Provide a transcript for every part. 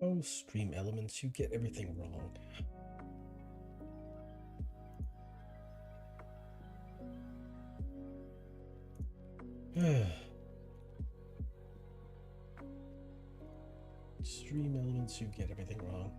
Oh, Stream Elements, you get everything wrong. Stream Elements, you get everything wrong.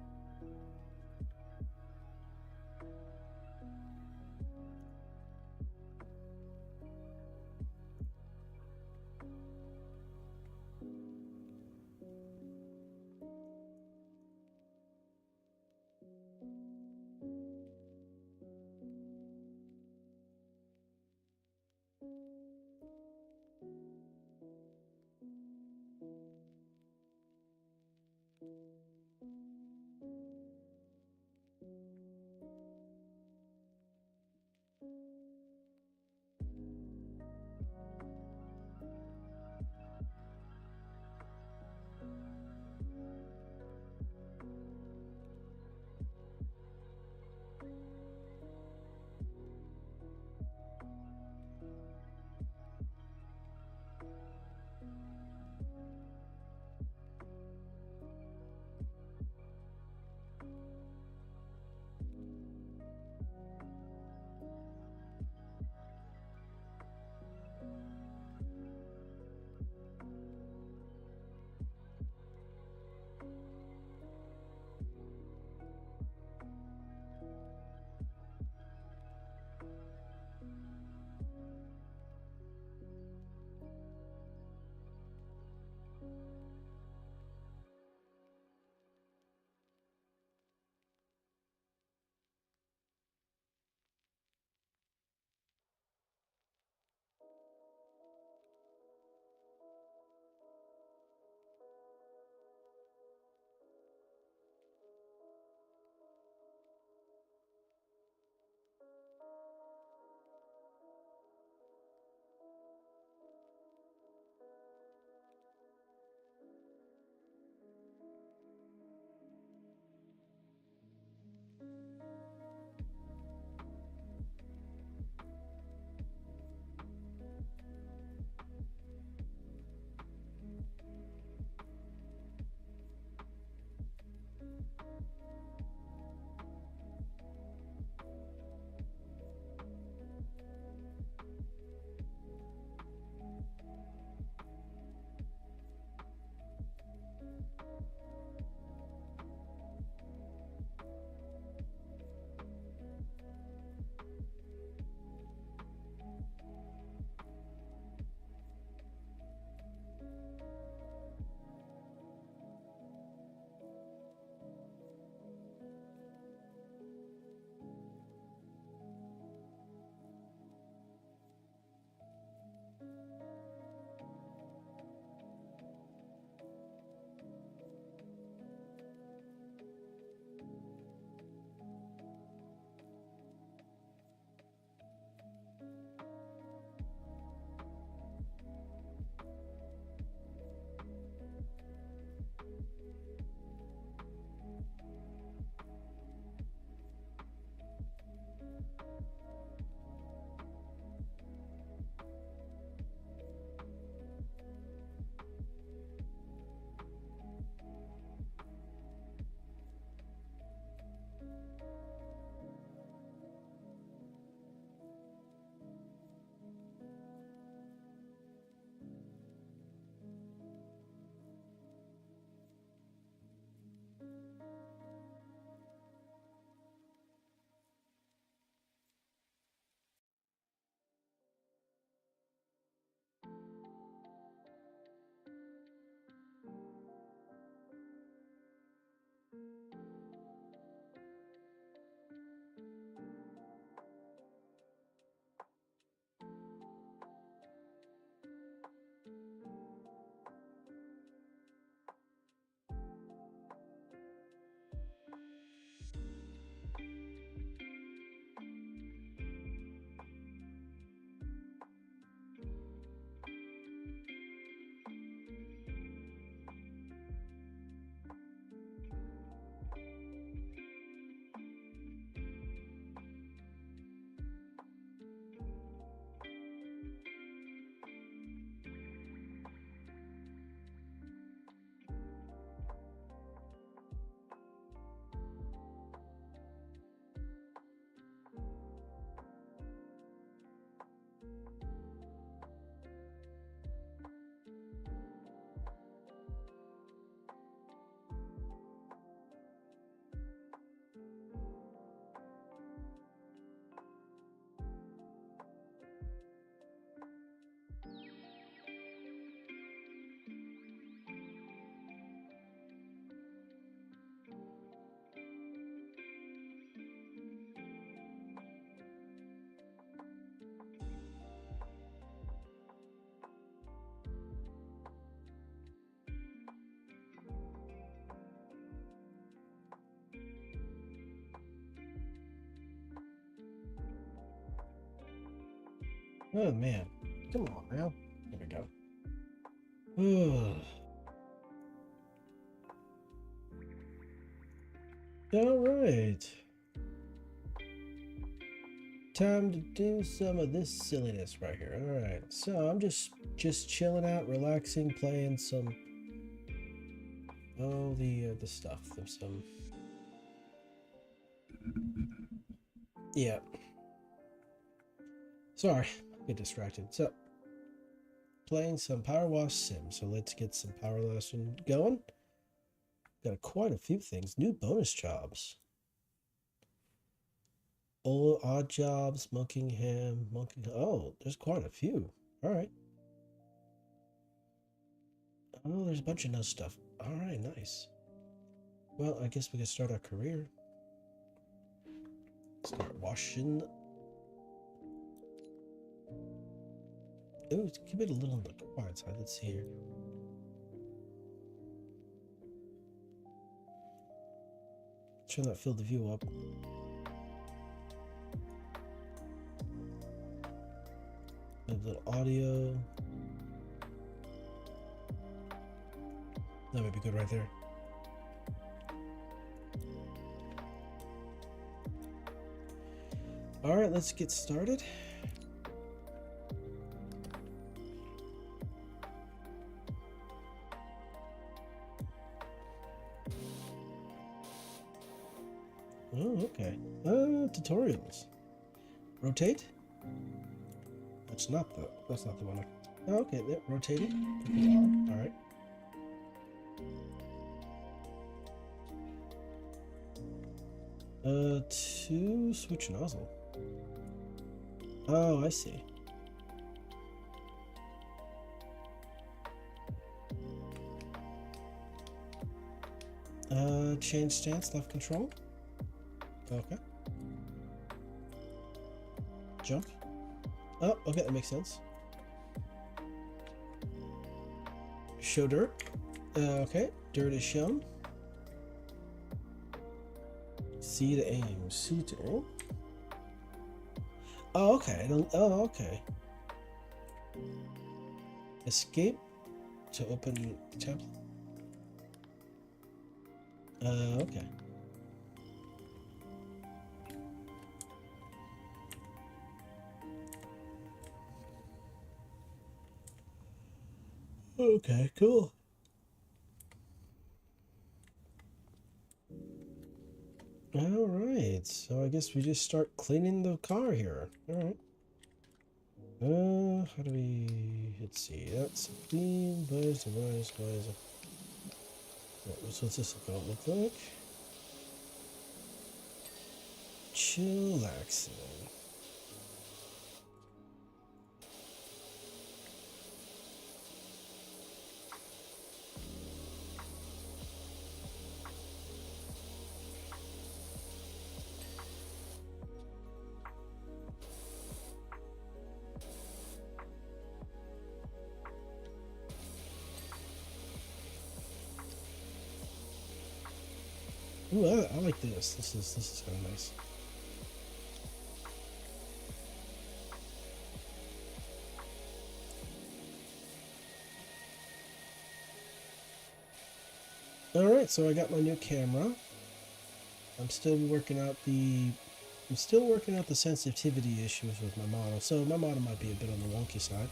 Oh man, come on now. There we go. All right. Time to do some of this silliness right here. All right. So I'm just chilling out, relaxing, playing some the stuff. There's some. Yeah. Sorry, get distracted. So playing some Power Wash Sim. So let's get some Power Lesson going. Got quite a few things. New bonus jobs. Old odd jobs, Monkingham, Oh, there's quite a few. All right. Oh, there's a bunch of no stuff. All right, nice. Well, I guess we can start our career. Start washing. Oh, keep it a little on the quiet side. Let's see here. Turn that field of view up. A little audio. That might be good right there. All right, let's get started. Oh, okay. Tutorials. Rotate. That's not the one. Oh, okay, there, rotating. All right. To switch nozzle. Oh, I see. Change stance, left control. Okay. Jump. Oh, okay, that makes sense. Show dirt. Okay, dirt is shown. C to aim. C to aim. Oh, okay. Oh, okay. Escape to open tab. Okay. Okay, cool. All right, so I guess we just start cleaning the car here. All right. How do we? Let's see. That's clean. What's this gonna look like? Chillaxing. Ooh, I like this. This is kind of nice. All right, so I got my new camera. I'm still working out the sensitivity issues with my model. So my model might be a bit on the wonky side,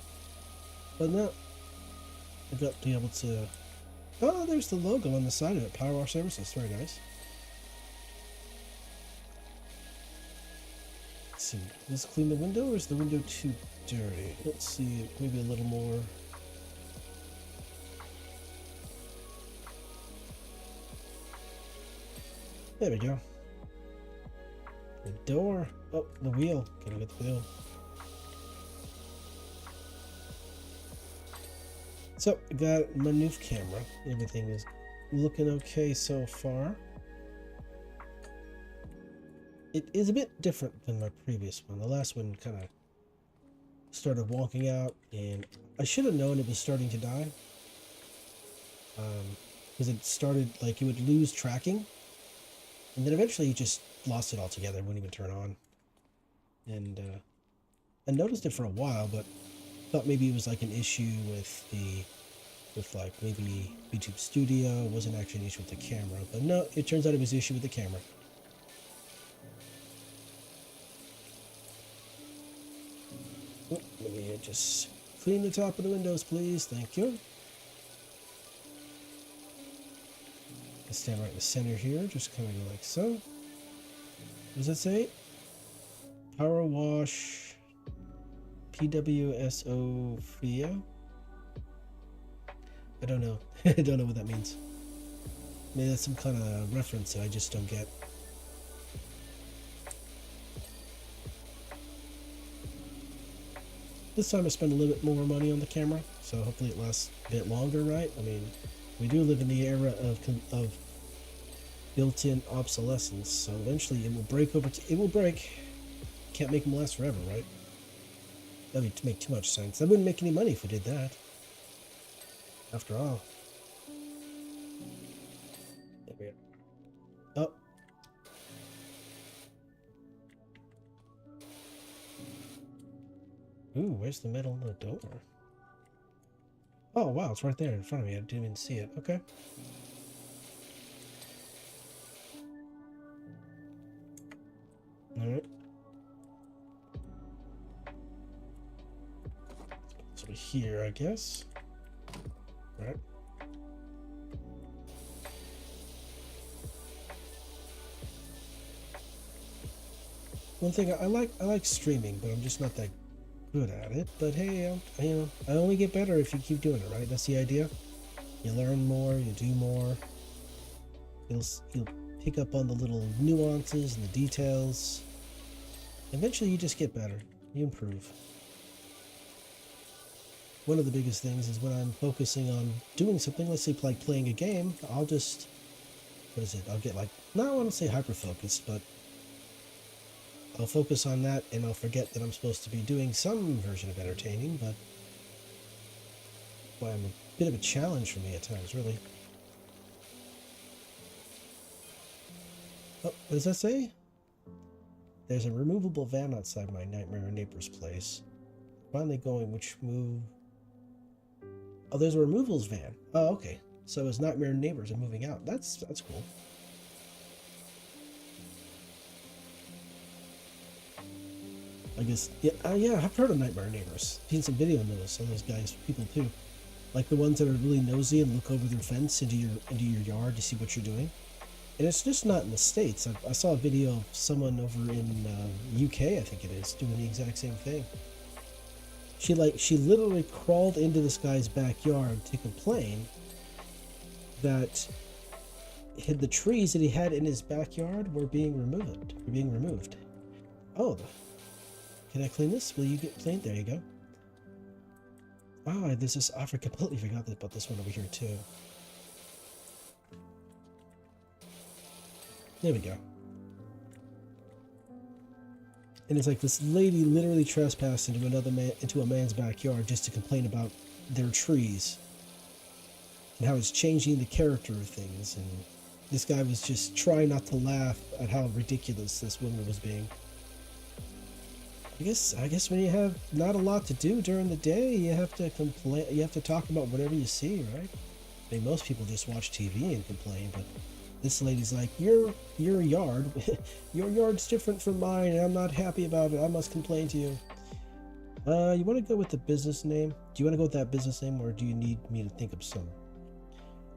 but no, I got to be able to. Oh, there's the logo on the side of it. Power Wash Services. Very nice. Let's see. Let's clean the window, or is the window too dirty? Let's see. Maybe a little more. There we go. The door. Oh, the wheel. Gotta get the wheel. So, got my new camera. Everything is looking okay so far. It is a bit different than my previous one. The last one kind of started walking out, and I should have known it was starting to die. Because it started, like, it would lose tracking, and then eventually it just lost it altogether. It wouldn't even turn on. And, I noticed it for a while, but thought maybe it was like an issue with like maybe YouTube Studio. It wasn't actually an issue with the camera, but no, it turns out it was an issue with the camera. Oh, let me just clean the top of the windows, please. Thank you. I stand right in the center here, just kind of like so. What does it say? Power wash PWSO FIA? I don't know. I don't know what that means. Maybe that's some kind of reference that I just don't get. This time I spent a little bit more money on the camera, so hopefully it lasts a bit longer, right? I mean, we do live in the era of built-in obsolescence, so eventually it will break it will break. Can't make them last forever, right? That would make too much sense. That wouldn't make any money if we did that. After all. There we go. Oh. Ooh, where's the metal on the door? Oh, wow, it's right there in front of me. I didn't even see it. Okay. Alright. So here, I guess. Alright. One thing I like streaming, but I'm just not that good at it. But hey, I only get better if you keep doing it, right? That's the idea. You learn more, you do more. You'll pick up on the little nuances and the details. Eventually, you just get better. You improve. One of the biggest things is when I'm focusing on doing something, let's say like playing a game, I'll just, what is it? I'll get like, not I want to say hyper-focused, but I'll focus on that and I'll forget that I'm supposed to be doing some version of entertaining, but boy, I'm a bit of a challenge for me at times, really. Oh, what does that say? There's a removable van outside my Nightmare Neighbor's place. Finally going, which move? Oh, there's a removals van. Oh, okay. So his Nightmare Neighbors are moving out. That's cool. I guess, yeah, I've heard of Nightmare Neighbors. Seen some video on those, some of those guys, people too. Like the ones that are really nosy and look over their fence into your yard to see what you're doing. And it's just not in the States. I saw a video of someone over in UK, I think it is, doing the exact same thing. She literally crawled into this guy's backyard to complain that the trees that he had in his backyard were being removed. Oh, can I clean this? Will you get cleaned? There you go. Ah, there's this. I completely forgot about this one over here too. There we go. And it's like this lady literally trespassed into a man's backyard just to complain about their trees and how it's changing the character of things. And this guy was just trying not to laugh at how ridiculous this woman was being. I guess when you have not a lot to do during the day, you have to complain. You have to talk about whatever you see, right? I mean, most people just watch TV and complain, but this lady's like, your yard, your yard's different from mine, and I'm not happy about it. I must complain to you. You want to go with the business name? Do you want to go with that business name, or do you need me to think of some?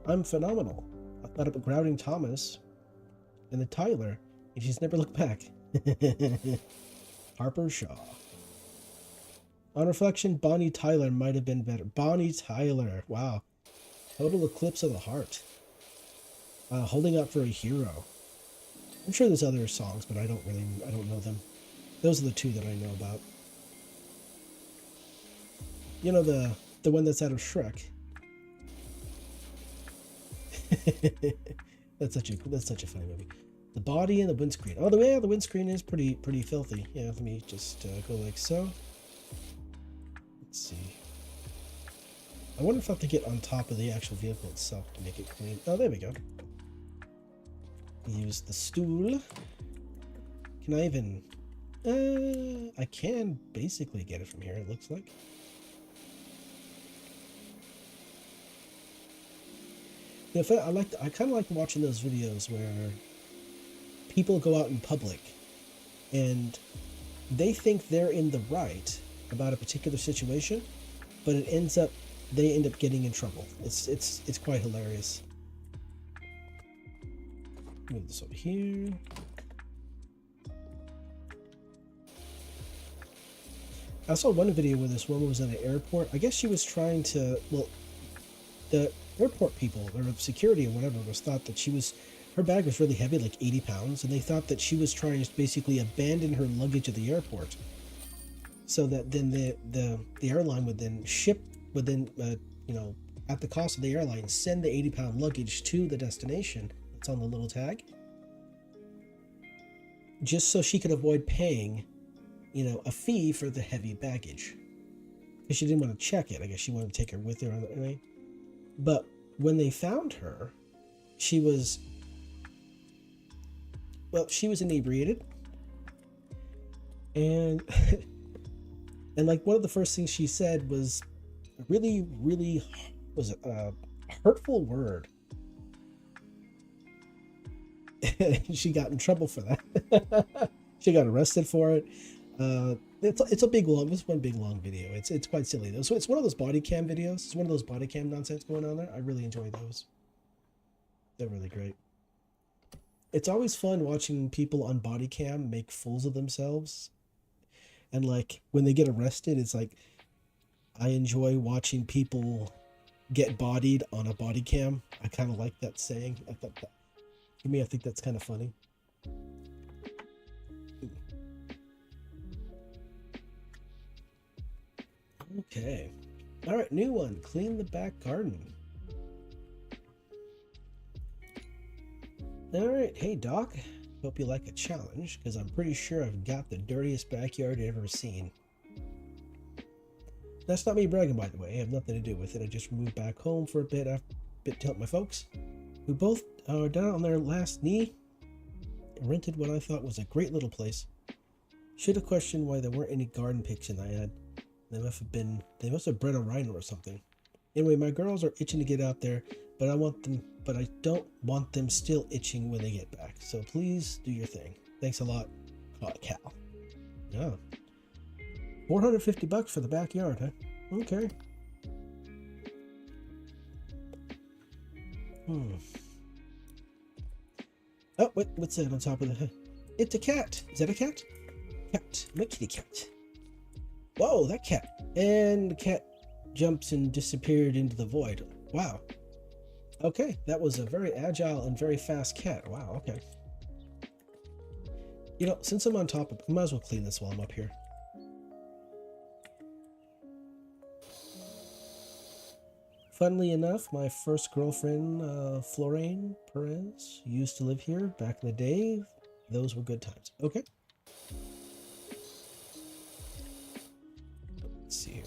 I'm phenomenal. I thought about Grouting Thomas, and then Tyler, and she's never looked back. Harper Shaw. On reflection, Bonnie Tyler might have been better. Bonnie Tyler, wow. Total Eclipse of the Heart. Holding Up for a Hero. I'm sure there's other songs, but I don't know them. Those are the two that I know about. You know the one that's out of Shrek. That's such a funny movie. The body and the windscreen. Oh, the windscreen is pretty filthy. Yeah, let me just go like so. Let's see. I wonder if I have to get on top of the actual vehicle itself to make it clean. Oh, there we go. Use the stool. Can I even... I can basically get it from here, it looks like. Yeah, I kind of like watching those videos where people go out in public and they think they're in the right about a particular situation, but they end up getting in trouble. It's quite hilarious. Move this over here. I saw one video where this woman was at an airport. I guess she was trying to, well, the airport people or security or whatever was thought that her bag was really heavy, like 80 pounds, and they thought that she was trying to basically abandon her luggage at the airport, so that then the airline would then at the cost of the airline, send the 80-pound luggage to the destination that's on the little tag, just so she could avoid paying, a fee for the heavy baggage. Because she didn't want to check it. I guess she wanted to take her with her anyway. But when they found her, she was inebriated. And and like one of the first things she said was a really, really a hurtful word. She got in trouble for that. She got arrested for it. It's one big long video. It's quite silly though. So it's one of those body cam videos. It's one of those body cam nonsense going on there. I really enjoy those. They're really great. It's always fun watching people on body cam make fools of themselves. And like when they get arrested, it's like I enjoy watching people get bodied on a body cam. I kind of like that saying. For me, I think that's kind of funny. Okay. All right, new one. Clean the back garden. All right. Hey, Doc. Hope you like a challenge, because I'm pretty sure I've got the dirtiest backyard you've ever seen. That's not me bragging, by the way. I have nothing to do with it. I just moved back home for a bit to help my folks, who both are down on their last knee, and rented what I thought was a great little place. Should have questioned why there weren't any garden pigs in the ad. They must have bred a rhino or something. Anyway, my girls are itching to get out there, but I don't want them still itching when they get back. So please do your thing. Thanks a lot, Cal. Yeah. $450 for the backyard, huh? Okay. Oh, what's that on top of the head? It's a cat. Is that a cat? Cat. My kitty cat. Whoa, that cat. And the cat jumps and disappeared into the void. Wow. Okay, that was a very agile and very fast cat. Wow, okay. Since I'm on top of it, I might as well clean this while I'm up here. Funnily enough, my first girlfriend, Florine Perez, used to live here back in the day. Those were good times. Okay. Let's see here.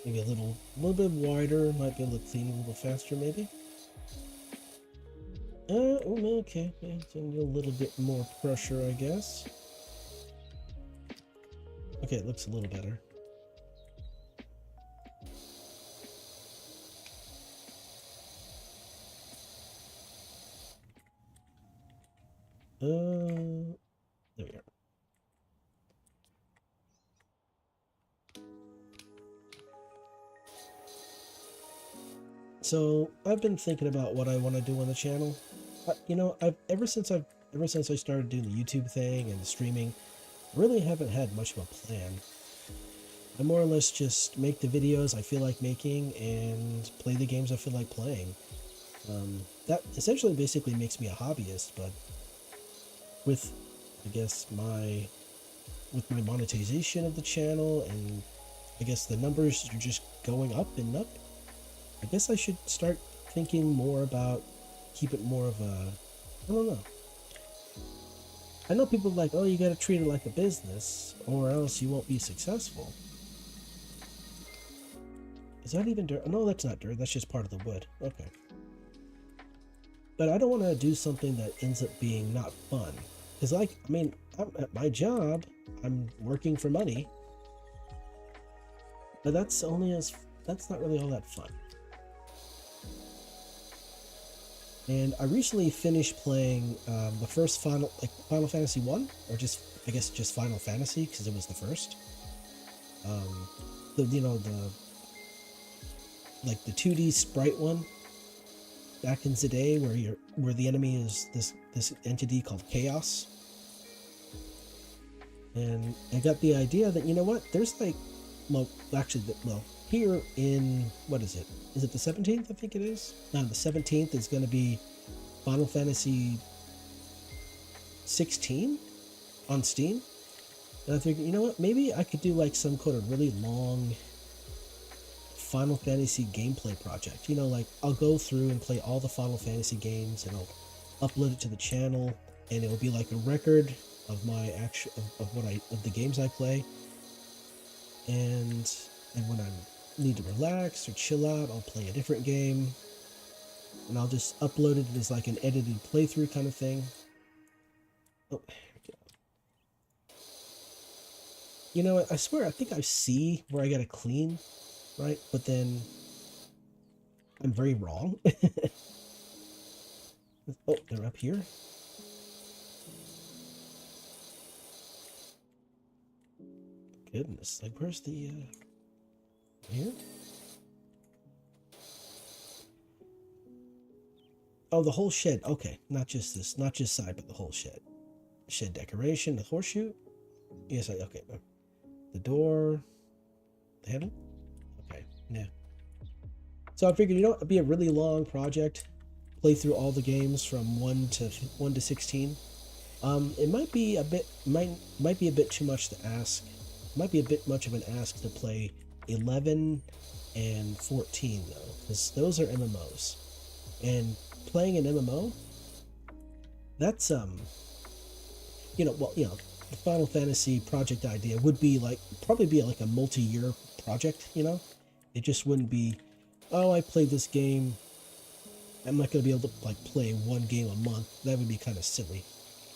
Maybe a little bit wider, might be able to clean a little faster, maybe. Okay, yeah, so a little bit more pressure, I guess. Okay, it looks a little better. There we go. So I've been thinking about what I want to do on the channel. Ever since I started doing the YouTube thing and the streaming, I really haven't had much of a plan. I more or less just make the videos I feel like making and play the games I feel like playing. That essentially basically makes me a hobbyist, but with, I guess, my monetization of the channel, and I guess the numbers are just going up and up, I guess I should start thinking more about keep it more of a I don't know. I know people are like, oh, you gotta treat it like a business or else you won't be successful. Is that even dirt? No, that's not dirt. That's just part of the wood. Okay. But I don't want to do something that ends up being not fun. Because, like, I mean, I'm at my job, I'm working for money. But that's not really all that fun. And I recently finished playing the first Final Fantasy 1, or just, I guess, just Final Fantasy, because it was the first. The 2D sprite one back in the day, where the enemy is this entity called Chaos. And I got the idea that, you know what, there's here in, what is it? Is it the 17th? I think it is. No, the 17th is going to be Final Fantasy 16 on Steam. And I figured, you know what, maybe I could do like some kind of really long Final Fantasy gameplay project. You know, like I'll go through and play all the Final Fantasy games and I'll upload it to the channel, and it'll be like a record of my of the games I play. And when I need to relax or chill out, I'll play a different game, and I'll just upload it as like an edited playthrough kind of thing. Oh, here we go. You know what? I swear, I think I see where I gotta clean, right? But then I'm very wrong. Oh, they're up here. Goodness, like where's the here? Oh, the whole shed. Okay, not just side, but the whole shed. Shed decoration, the horseshoe. Yes, okay. The door, the handle. Okay, yeah. So I figured, you know, it'd be a really long project. Play through all the games from 1 to 16. It might be a bit too much to ask. Might be a bit much of an ask to play 11 and 14 though, because those are MMOs. And playing an MMO, that's the Final Fantasy project idea would be probably be like a multi-year project, you know? It just wouldn't be, oh, I played this game, I'm not going to be able to like play one game a month. That would be kind of silly.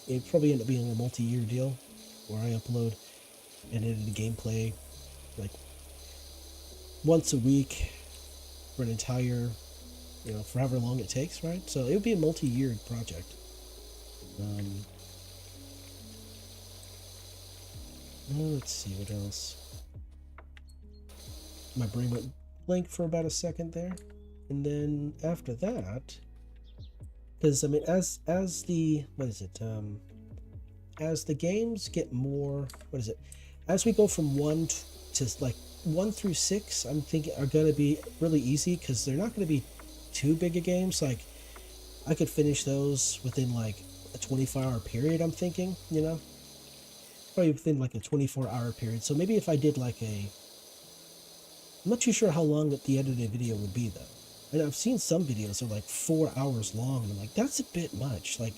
It'd probably end up being a multi-year deal where I upload and edit the gameplay like once a week for an entire, for however long it takes, right? So it would be a multi-year project. Let's see what else. My brain went blank for about a second there, and then after that, because I mean, as the as the games get more, as we go from 1 to like 1 through 6, I'm thinking are going to be really easy because they're not going to be too big of games. Like I could finish those within like a 24-hour period, I'm thinking, probably within like a 24-hour period. So maybe if I did like I'm not too sure how long that the edited video would be though. And I've seen some videos that are like 4 hours long, and I'm like, that's a bit much. Like,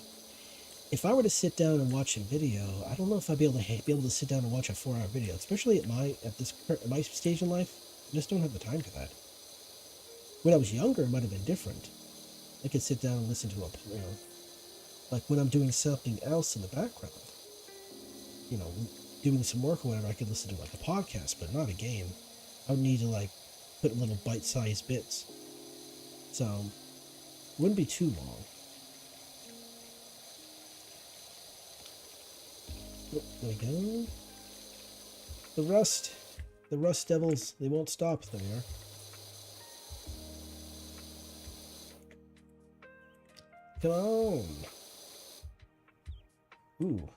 if I were to sit down and watch a video, I don't know if I'd be able to sit down and watch a 4-hour video, especially at my stage in life. I just don't have the time for that. When I was younger, it might have been different. I could sit down and listen to like when I'm doing something else in the background, doing some work or whatever, I could listen to like a podcast, but not a game. I would need to like put little bite-sized bits. So, it wouldn't be too long. Oh, there we go. The Rust Devils, they won't stop. There we are. Come on. Ooh.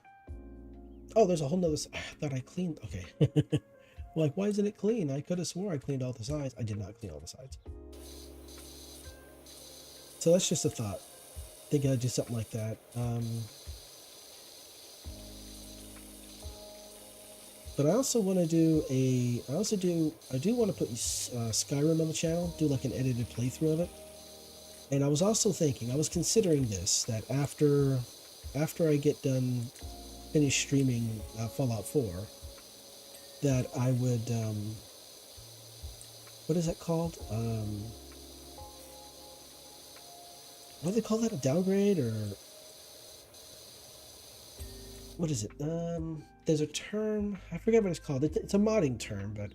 Oh, there's a whole nother. I thought I cleaned. Okay. Like, why isn't it clean? I could have swore I cleaned all the sides. I did not clean all the sides. So that's just a thought. Thinking I'd do something like that. But I also want to do I do want to put Skyrim on the channel, do like an edited playthrough of it. And I was also thinking, I was considering this, that after I get done, finish streaming Fallout 4, that I would, what is that called? What do they call that? A downgrade or what is it? There's a term, I forget what it's called. It's a modding term, but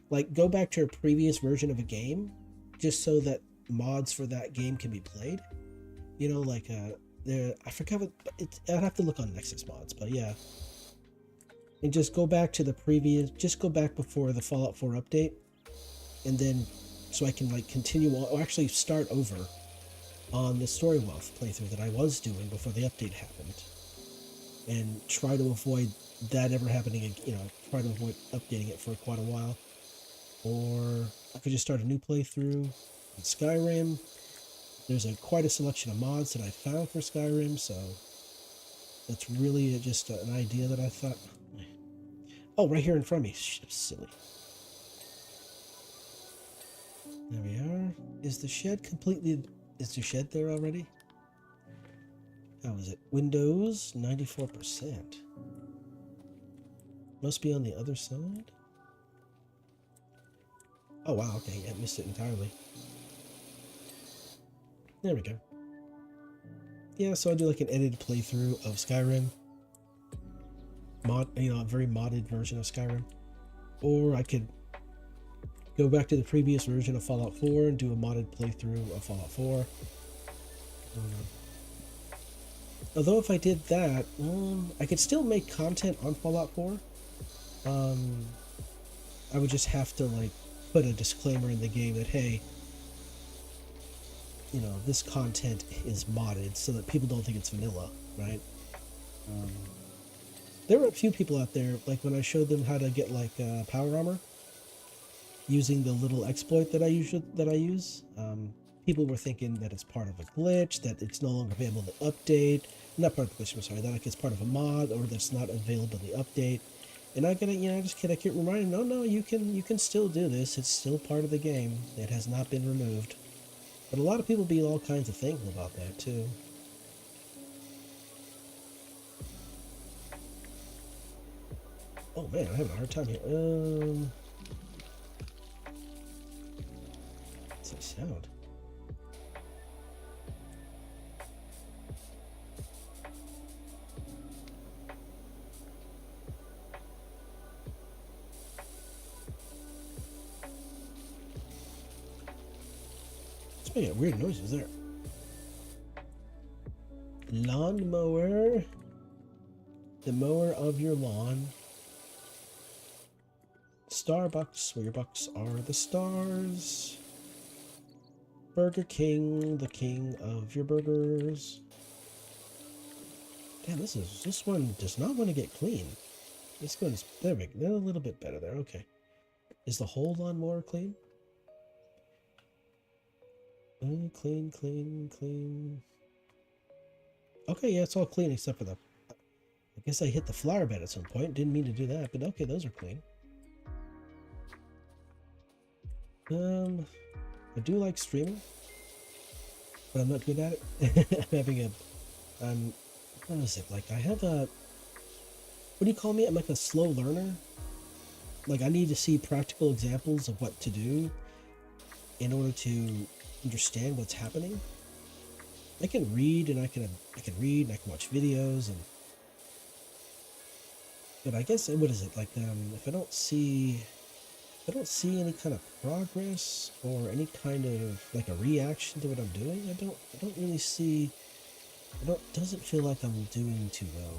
like go back to a previous version of a game just so that mods for that game can be played. You know, like there, I forget what it's. I'd have to look on Nexus mods, but yeah. And just go back to the previous, just go back before the Fallout 4 update, and then so I can like continue on, or actually start over on the Story Wealth playthrough that I was doing before the update happened, and try to avoid that ever happening. You know, try to avoid updating it for quite a while, or I could just start a new playthrough in Skyrim. There's quite a selection of mods that I found for Skyrim, so that's really just an idea that I thought. Oh, right here in front of me. Silly. There we are. Is the shed completely... Is the shed there already? How is it? Windows, 94%. Must be on the other side? Oh, wow. Okay, I missed it entirely. There we go. Yeah, so I do like an edited playthrough of Skyrim. A very modded version of Skyrim. Or I could go back to the previous version of Fallout 4 and do a modded playthrough of Fallout 4. Although if I did that, I could still make content on Fallout 4. I would just have to like put a disclaimer in the game that, hey, you know, this content is modded so that people don't think it's vanilla, right? There were a few people out there, like when I showed them how to get like power armor using the little exploit that I use. People were thinking that it's part of a glitch, that it's no longer available to update. Not part of the glitch, I'm sorry, that like it's part of a mod or that's not available to update. And I gotta, you know, I keep reminding, no, you can still do this. It's still part of the game. It has not been removed. But a lot of people be all kinds of thankful about that too. Oh man, I'm having a hard time here. What's that sound? It's making weird noises there. Lawnmower. The mower of your lawn. Starbucks, where your bucks are the stars. Burger King, the king of your burgers. Damn, this one does not want to get clean. This one's there. They're a little bit better there. Okay. Is the whole lawnmower clean? Clean, clean, clean. Okay, yeah, it's all clean except for the... I guess I hit the flower bed at some point. Didn't mean to do that, but okay, those are clean. I do like streaming, but I'm not good at it. I'm having a... what is it? Like, I have a... What do you call me? I'm like a slow learner. Like, I need to see practical examples of what to do in order to understand what's happening. I can read and I can read and I can watch videos but I guess what is it like if I don't see any kind of progress or any kind of like a reaction to what I'm doing, I don't really see doesn't feel like I'm doing too well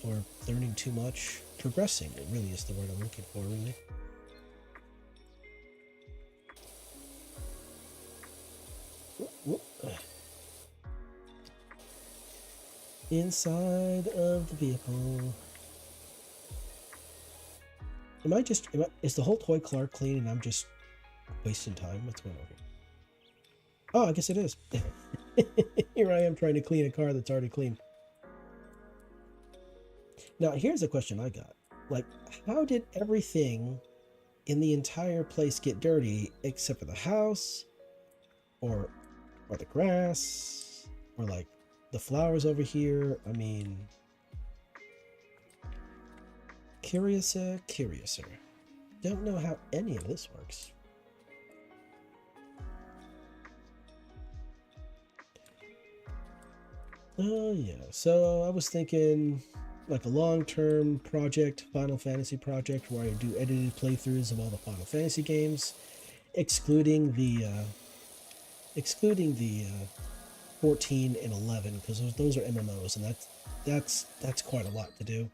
or learning too much. Progressing, it really is the word I'm looking for, really. Inside of the vehicle. Is the whole toy car clean and I'm just wasting time? What's going on here? Oh, I guess it is. Here I am trying to clean a car that's already clean. Now, here's a question I got. Like, how did everything in the entire place get dirty except for the house? Or or the grass, or like the flowers over here. I mean, curiouser, curiouser. Don't know how any of this works. Oh yeah, so I was thinking like a long-term project, Final Fantasy project, where I do edited playthroughs of all the Final Fantasy games, excluding the 14 and 11, because those are MMOs, and that's quite a lot to do.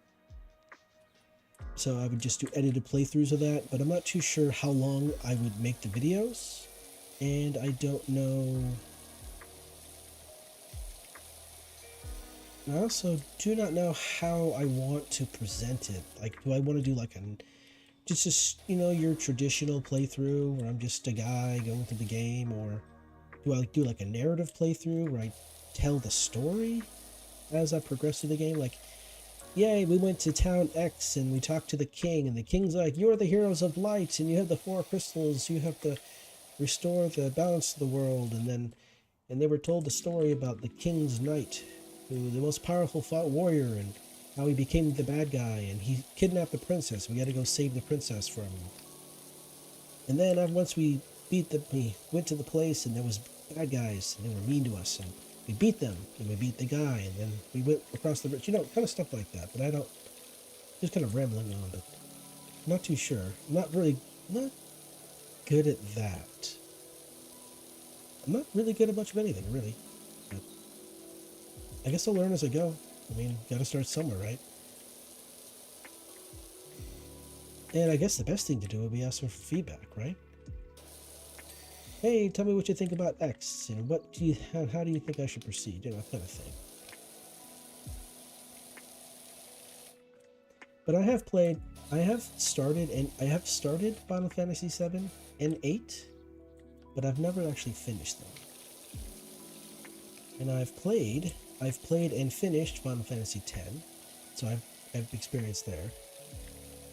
So I would just do edited playthroughs of that, but I'm not too sure how long I would make the videos, and I don't know. I also do not know how I want to present it. Like, do I want to do like just your traditional playthrough where I'm just a guy going through the game, or do I do like a narrative playthrough where I tell the story as I progress through the game? Like, yay, we went to town X and we talked to the king, and the king's like, you're the heroes of light, and you have the 4 crystals, you have to restore the balance of the world, and they were told the story about the king's knight, who the most powerful warrior, and how he became the bad guy, and he kidnapped the princess. We got to go save the princess from him. And then once we went to the place, and there was bad guys, and they were mean to us, and we beat them, and we beat the guy, and then we went across the bridge, kind of stuff like that. But I don't, just kind of rambling on, but I'm not too sure. I'm not good at that. I'm not really good at much of anything, really. But I guess I'll learn as I go. I mean, gotta start somewhere, right? And I guess the best thing to do would be ask for feedback, right? Hey, tell me what you think about X, and how do you think I should proceed, kind of thing. But I have started Final Fantasy 7 and 8, but I've never actually finished them. And I've played and finished Final Fantasy 10, so I've experience there.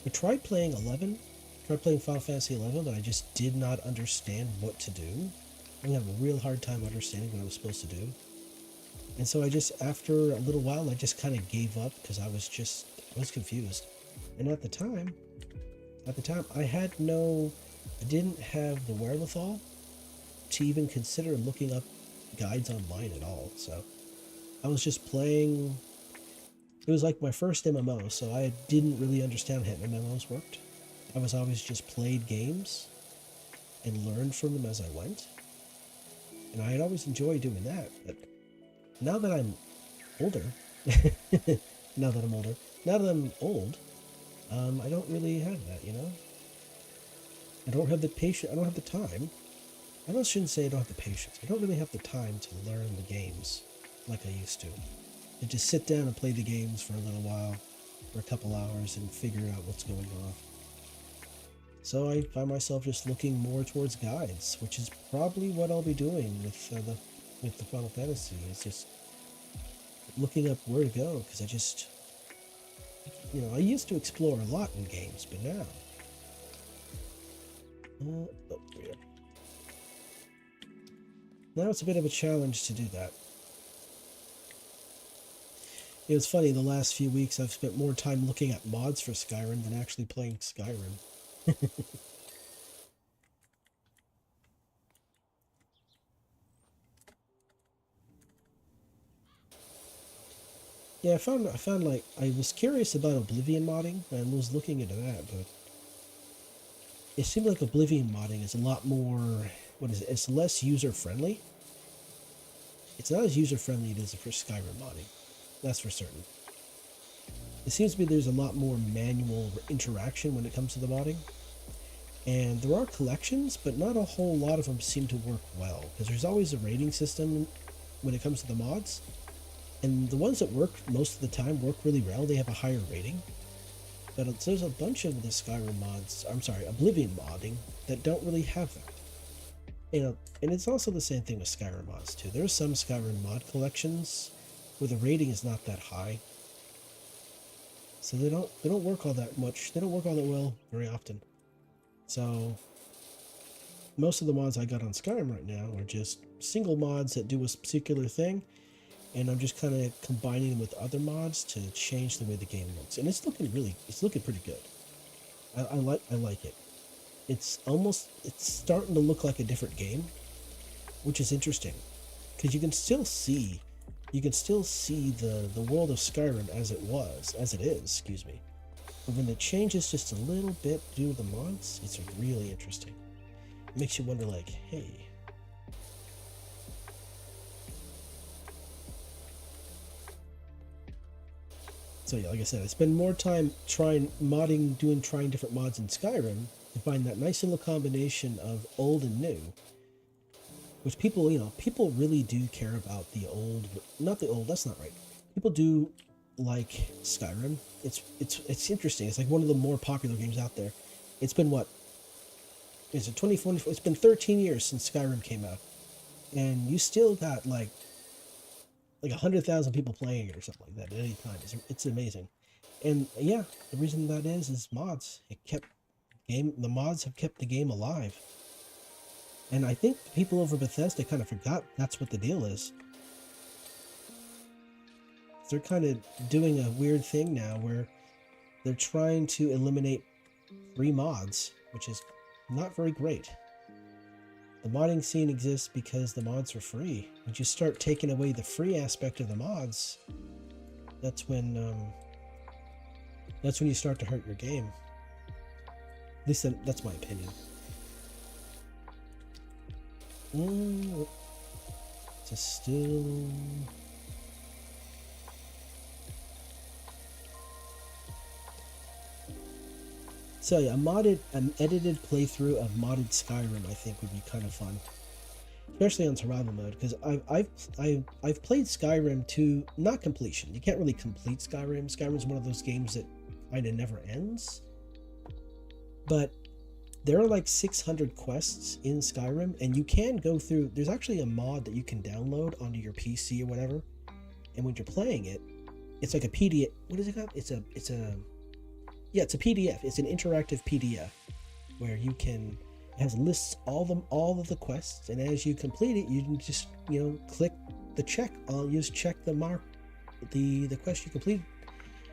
I tried playing Final Fantasy 11, but I just did not understand what to do. I had a real hard time understanding what I was supposed to do. And so after a little while, I just kind of gave up because I was confused. And at the time, I didn't have the wherewithal to even consider looking up guides online at all. So I was just playing. It was like my first MMO, so I didn't really understand how MMOs worked. I was always just played games and learned from them as I went. And I had always enjoyed doing that, but now that I'm older, now that I'm old, I don't really have that, I don't have the patience, I don't have the time. I shouldn't say I don't have the patience. I don't really have the time to learn the games like I used to. I just sit down and play the games for a little while, for a couple hours, and figure out what's going on. So I find myself just looking more towards guides, which is probably what I'll be doing with the Final Fantasy. Is just looking up where to go, because I used to explore a lot in games, but now, now it's a bit of a challenge to do that. It was funny, the last few weeks I've spent more time looking at mods for Skyrim than actually playing Skyrim. Yeah, I found like, I was curious about Oblivion modding and was looking into that, but it seemed like Oblivion modding is a lot more, it's less user-friendly. It's not as user-friendly as it is for Skyrim modding. That's for certain. It seems to be there's a lot more manual interaction when it comes to the modding. And there are collections, but not a whole lot of them seem to work well, because there's always a rating system when it comes to the mods. And the ones that work most of the time work really well. They have a higher rating. But there's a bunch of the Oblivion modding that don't really have that. And it's also the same thing with Skyrim mods too. There are some Skyrim mod collections where the rating is not that high. So they don't work all that much. They don't work all that well very often. So most of the mods I got on Skyrim right now are just single mods that do a particular thing, and I'm just kind of combining them with other mods to change the way the game looks. And it's looking pretty good. I like it. It's starting to look like a different game, which is interesting, because you can still see the world of Skyrim as it is, excuse me. But when it changes just a little bit due to the mods, it's really interesting. It makes you wonder, like, hey. So yeah, like I said, I spend more time trying different mods in Skyrim to find that nice little combination of old and new. Which people really do care about the old, not the old, that's not right. People do like Skyrim. It's interesting. It's like one of the more popular games out there. It's been what? Is it 2024? It's been 13 years since Skyrim came out. And you still got like 100,000 people playing it or something like that at any time. It's amazing. And yeah, the reason that is mods. The mods have kept the game alive. And I think people over Bethesda kind of forgot that's what the deal is. They're kind of doing a weird thing now where they're trying to eliminate free mods, which is not very great. The modding scene exists because the mods are free. When you start taking away the free aspect of the mods, that's when you start to hurt your game. At least that's my opinion. Just still. So yeah, an edited playthrough of modded Skyrim I think would be kind of fun, especially on survival mode, because I've played Skyrim to not completion. You can't really complete Skyrim. Skyrim's one of those games that kind of never ends. But there are like 600 quests in Skyrim, and you can go through. There's actually a mod that you can download onto your PC or whatever, and when you're playing it, it's like a PDF. What is it called? It's a PDF. It's an interactive PDF where it lists all of the quests, and as you complete it, you can just click the check. You just check the mark, the quest you completed,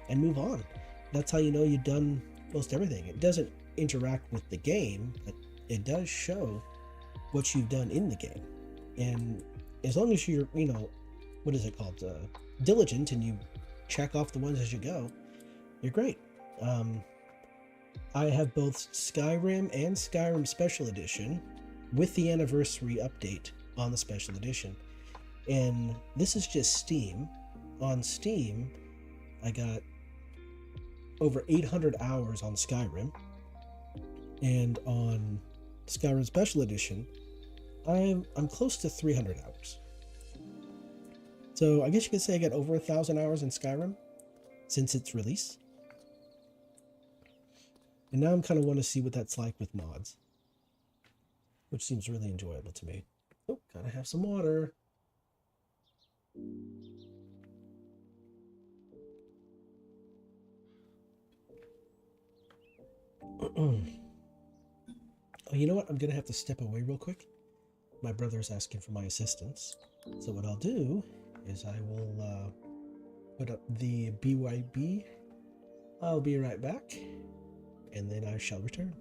and move on. That's how you know you've done most everything. It doesn't interact with the game, but it does show what you've done in the game. And as long as you're what is it called, diligent, and you check off the ones as you go, you're great. I have both Skyrim and Skyrim Special Edition with the anniversary update on the Special Edition, and this is just Steam. On Steam, I got over 800 hours on Skyrim, and on Skyrim Special Edition, I'm close to 300 hours. So I guess you could say I got over 1,000 hours in Skyrim since its release. And now I'm kind of want to see what that's like with mods, which seems really enjoyable to me. Oh, gotta have some water. Oh, you know what? I'm gonna have to step away real quick. My brother's asking for my assistance. So what I'll do is I will put up the BYB. I'll be right back, and then I shall return.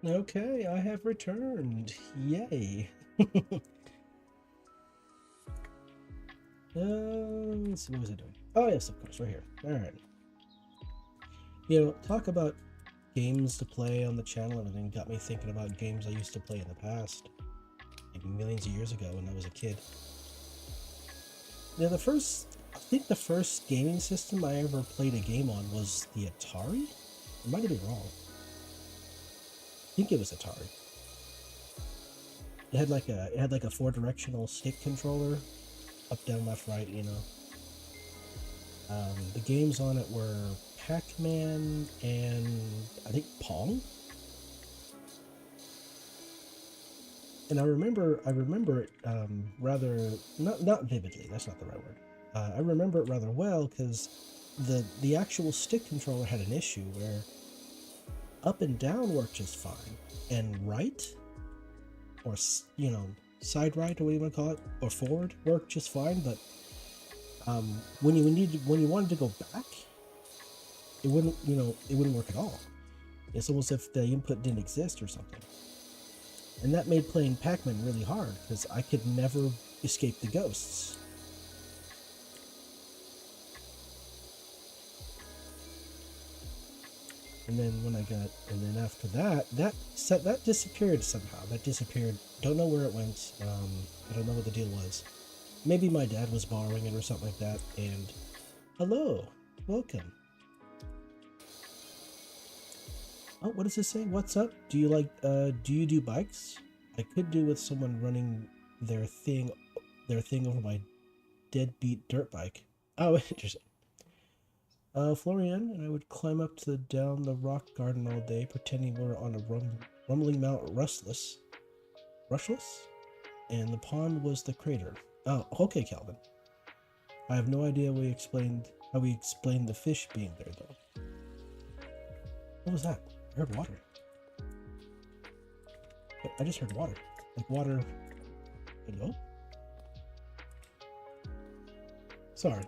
Okay, I have returned. Yay. Let's see, what was I doing? Oh, yes, of course, right here. All right. You know, talk about games to play on the channel and everything got me thinking about games I used to play in the past, like millions of years ago when I was a kid. Now, I think the first gaming system I ever played a game on was the Atari. I might have been wrong. I think it was Atari. It had like a four-directional stick controller, up, down, left, right. The games on it were Pac-Man and I think Pong. And I remember it rather not vividly. That's not the right word. I remember it rather well because the actual stick controller had an issue where up and down worked just fine, and right or side right or what do you want to call it, or forward worked just fine, but when you wanted to go back, it wouldn't work at all. It's almost if the input didn't exist or something. And that made playing Pac-Man really hard because I could never escape the ghosts. And then after that disappeared somehow. That disappeared. Don't know where it went. I don't know what the deal was. Maybe my dad was borrowing it or something like that. And hello, welcome. Oh, what does this say? What's up? Do you do bikes? I could do with someone running their thing over my deadbeat dirt bike. Oh, interesting. Florian and I would climb up to down the rock garden all day, pretending we're on a rumbling Mount Rustless, and the pond was the crater. Oh, okay, Calvin. I have no idea how we explained the fish being there, though. What was that? I heard water. I just heard water. Like water. Hello? Sorry.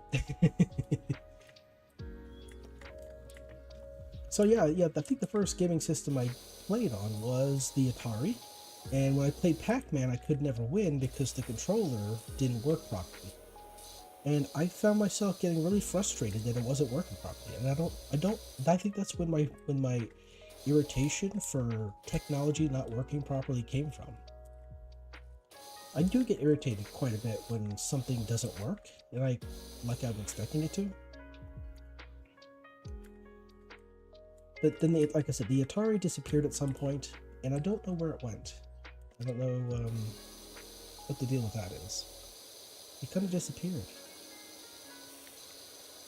So yeah, I think the first gaming system I played on was the Atari. And when I played Pac-Man, I could never win because the controller didn't work properly. And I found myself getting really frustrated that it wasn't working properly. And I think that's when my irritation for technology not working properly came from. I do get irritated quite a bit when something doesn't work, and like I'm expecting it to. But then, like I said, the Atari disappeared at some point, and I don't know where it went. I don't know what the deal with that is. It kind of disappeared.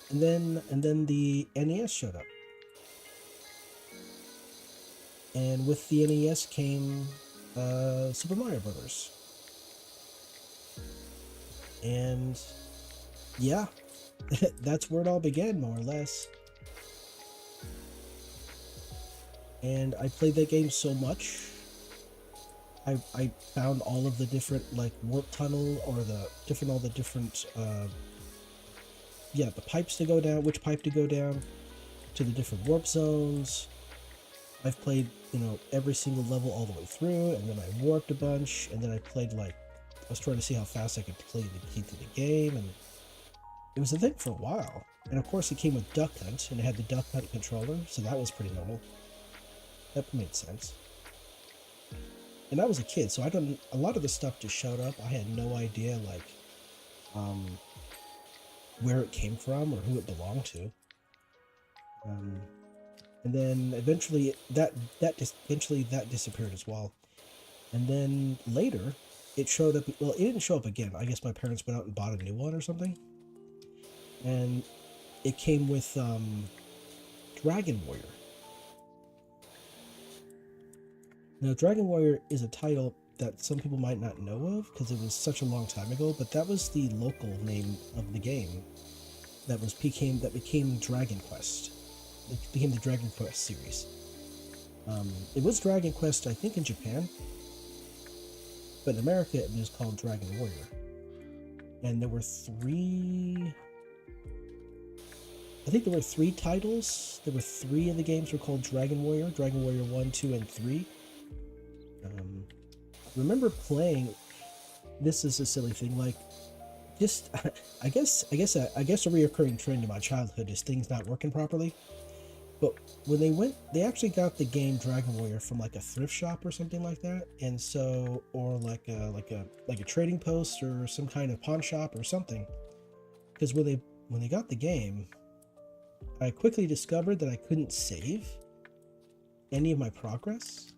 And then the NES showed up. And with the NES came Super Mario Brothers. And yeah, that's where it all began, more or less. And I played that game so much. I found all of the different, like, warp tunnel, or all the different the pipes to go down, which pipe to go down, to the different warp zones. I've played, every single level all the way through, and then I warped a bunch, and then I played, I was trying to see how fast I could play the key to the game, and it was a thing for a while. And of course it came with Duck Hunt, and it had the Duck Hunt controller, so that was pretty normal. That made sense. And I was a kid, so a lot of the stuff just showed up. I had no idea, where it came from or who it belonged to. And then eventually that disappeared as well. And then later, it showed up. Well, it didn't show up again. I guess my parents went out and bought a new one or something. And it came with Dragon Warrior. Now, Dragon Warrior is a title that some people might not know of because it was such a long time ago, but that was the local name of the game that became Dragon Quest. It became the Dragon Quest series. It was Dragon Quest, I think, in Japan, but in America it was called Dragon Warrior. And there were three titles. There were three of the games were called Dragon Warrior 1, 2, and 3. I remember playing. This is a silly thing, like just I guess a reoccurring trend in my childhood is things not working properly. But when they actually got the game Dragon Warrior from like a thrift shop or something like that, and so or like a trading post or some kind of pawn shop or something. Because when they got the game, I quickly discovered that I couldn't save any of my progress,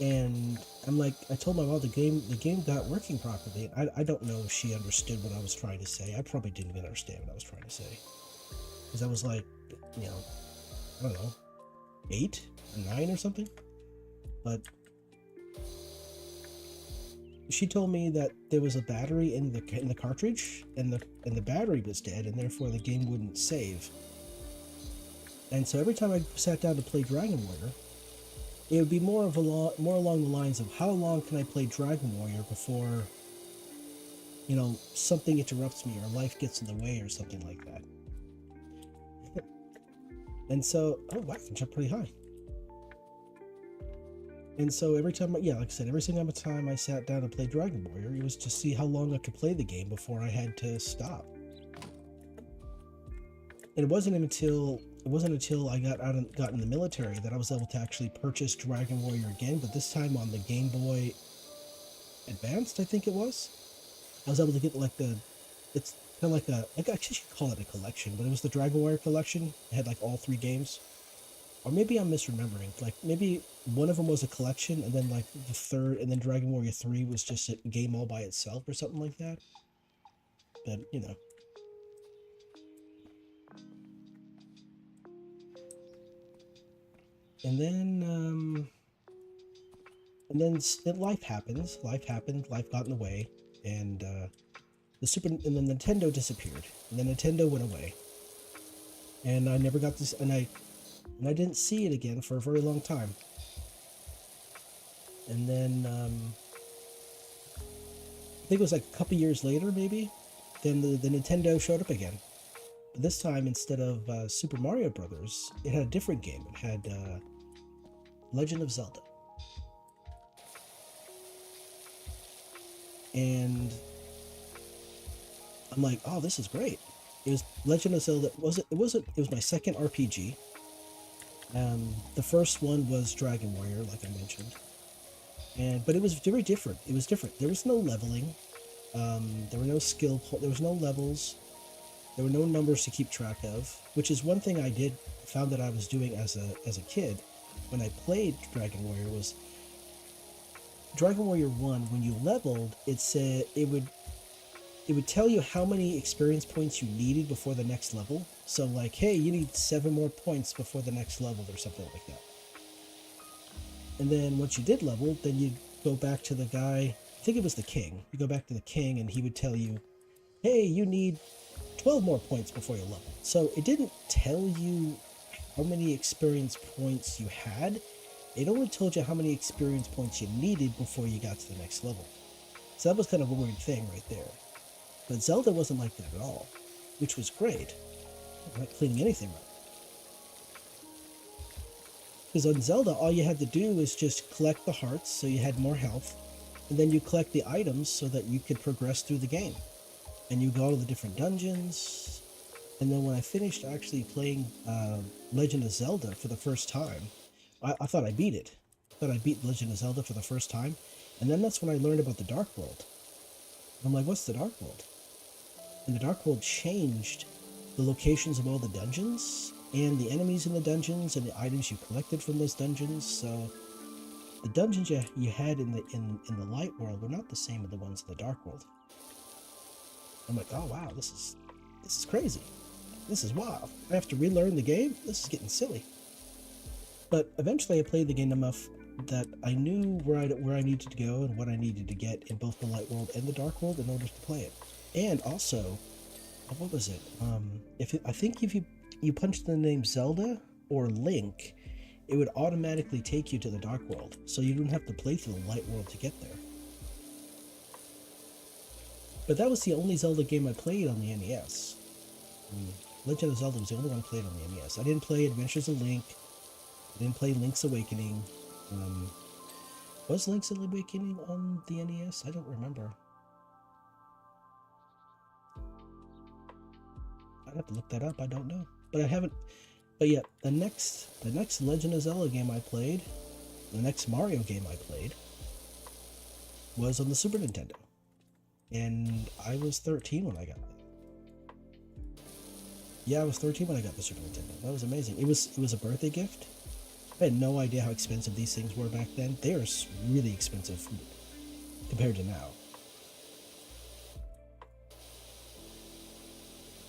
and I told my mom the game got working properly. I don't know if she understood what I was trying to say. I probably didn't even understand what I was trying to say because I was like, you know, I don't know, 8 or 9 or something. But she told me that there was a battery in the cartridge, and the battery was dead, and therefore the game wouldn't save. And so every time I sat down to play Dragon Warrior, it would be more along the lines of how long can I play Dragon Warrior before something interrupts me or life gets in the way or something like that. And so, oh wow, I can jump pretty high. And so every time, yeah, like I said, every single time I sat down and played Dragon Warrior, it was to see how long I could play the game before I had to stop. And it wasn't until I got in the military that I was able to actually purchase Dragon Warrior again, but this time on the Game Boy Advanced, I think it was. I was able to get it's kind of like I guess you could call it a collection, but it was the Dragon Warrior collection. It had like all 3 games. Or maybe I'm misremembering. Like maybe one of them was a collection, and then like the third, and then Dragon Warrior 3 was just a game all by itself or something like that. But and then life happens. Life happened. Life got in the way, and and then Nintendo disappeared, and then Nintendo went away, and I never got this, and I didn't see it again for a very long time. And then I think it was like a couple years later, maybe. Then the Nintendo showed up again, but this time instead of Super Mario Brothers, it had a different game. It had Legend of Zelda, and I'm like, oh, this is great. It was Legend of Zelda. It was my second RPG. The first one was Dragon Warrior, like I mentioned, but it was very different. It was different. There was no leveling. There were no there was no levels. There were no numbers to keep track of, which is one thing I did found that I was doing as a kid when I played Dragon Warrior was Dragon Warrior 1. When you leveled, it would tell you how many experience points you needed before the next level. So like, hey, you need 7 more points before the next level or something like that. And then once you did level, then you'd go back to the guy, I think it was the king. You go back to the king and he would tell you, hey, you need 12 more points before you level. So it didn't tell you how many experience points you had. It only told you how many experience points you needed before you got to the next level. So that was kind of a weird thing right there. But Zelda wasn't like that at all, which was great. I'm not cleaning anything up. Because on Zelda, all you had to do was just collect the hearts so you had more health, and then you collect the items so that you could progress through the game. And you go to the different dungeons. And then when I finished actually playing Legend of Zelda for the first time, I thought I beat it. I thought I beat Legend of Zelda for the first time. And then that's when I learned about the Dark World. I'm like, what's the Dark World? And the Dark World changed the locations of all the dungeons and the enemies in the dungeons and the items you collected from those dungeons. So the dungeons you had in the Light World were not the same as the ones in the Dark World. I'm like, oh wow, this is crazy. This is wild. I have to relearn the game? This is getting silly. But eventually I played the game enough that I knew where I needed to go and what I needed to get in both the Light World and the Dark World in order to play it. And also, what was it? I think if you punched the name Zelda or Link, it would automatically take you to the Dark World, so you didn't have to play through the Light World to get there. But that was the only Zelda game I played on the NES. Legend of Zelda was the only one I played on the NES. I didn't play Adventures of Link. I didn't play Link's Awakening. Was Link's Awakening on the NES? I don't remember. I'd have to look that up. I don't know, but I haven't. But yeah, the next Legend of Zelda game I played, the next Mario game I played, was on the Super Nintendo, and I was 13 when I got it. Yeah, I was 13 when I got the Super Nintendo. That was amazing. It was a birthday gift. I had no idea how expensive these things were back then. They are really expensive compared to now.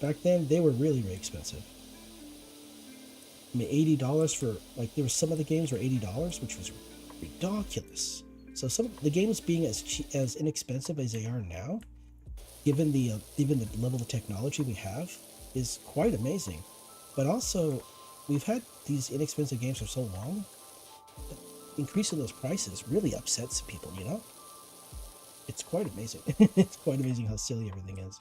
Back then, they were really, really expensive. I mean, $80 for, like, there were some of the games were $80, which was ridiculous. So some of the games being as inexpensive as they are now, given the level of technology we have, is quite amazing. But also, we've had these inexpensive games for so long, that increasing those prices really upsets people, you know? It's quite amazing. It's quite amazing how silly everything is.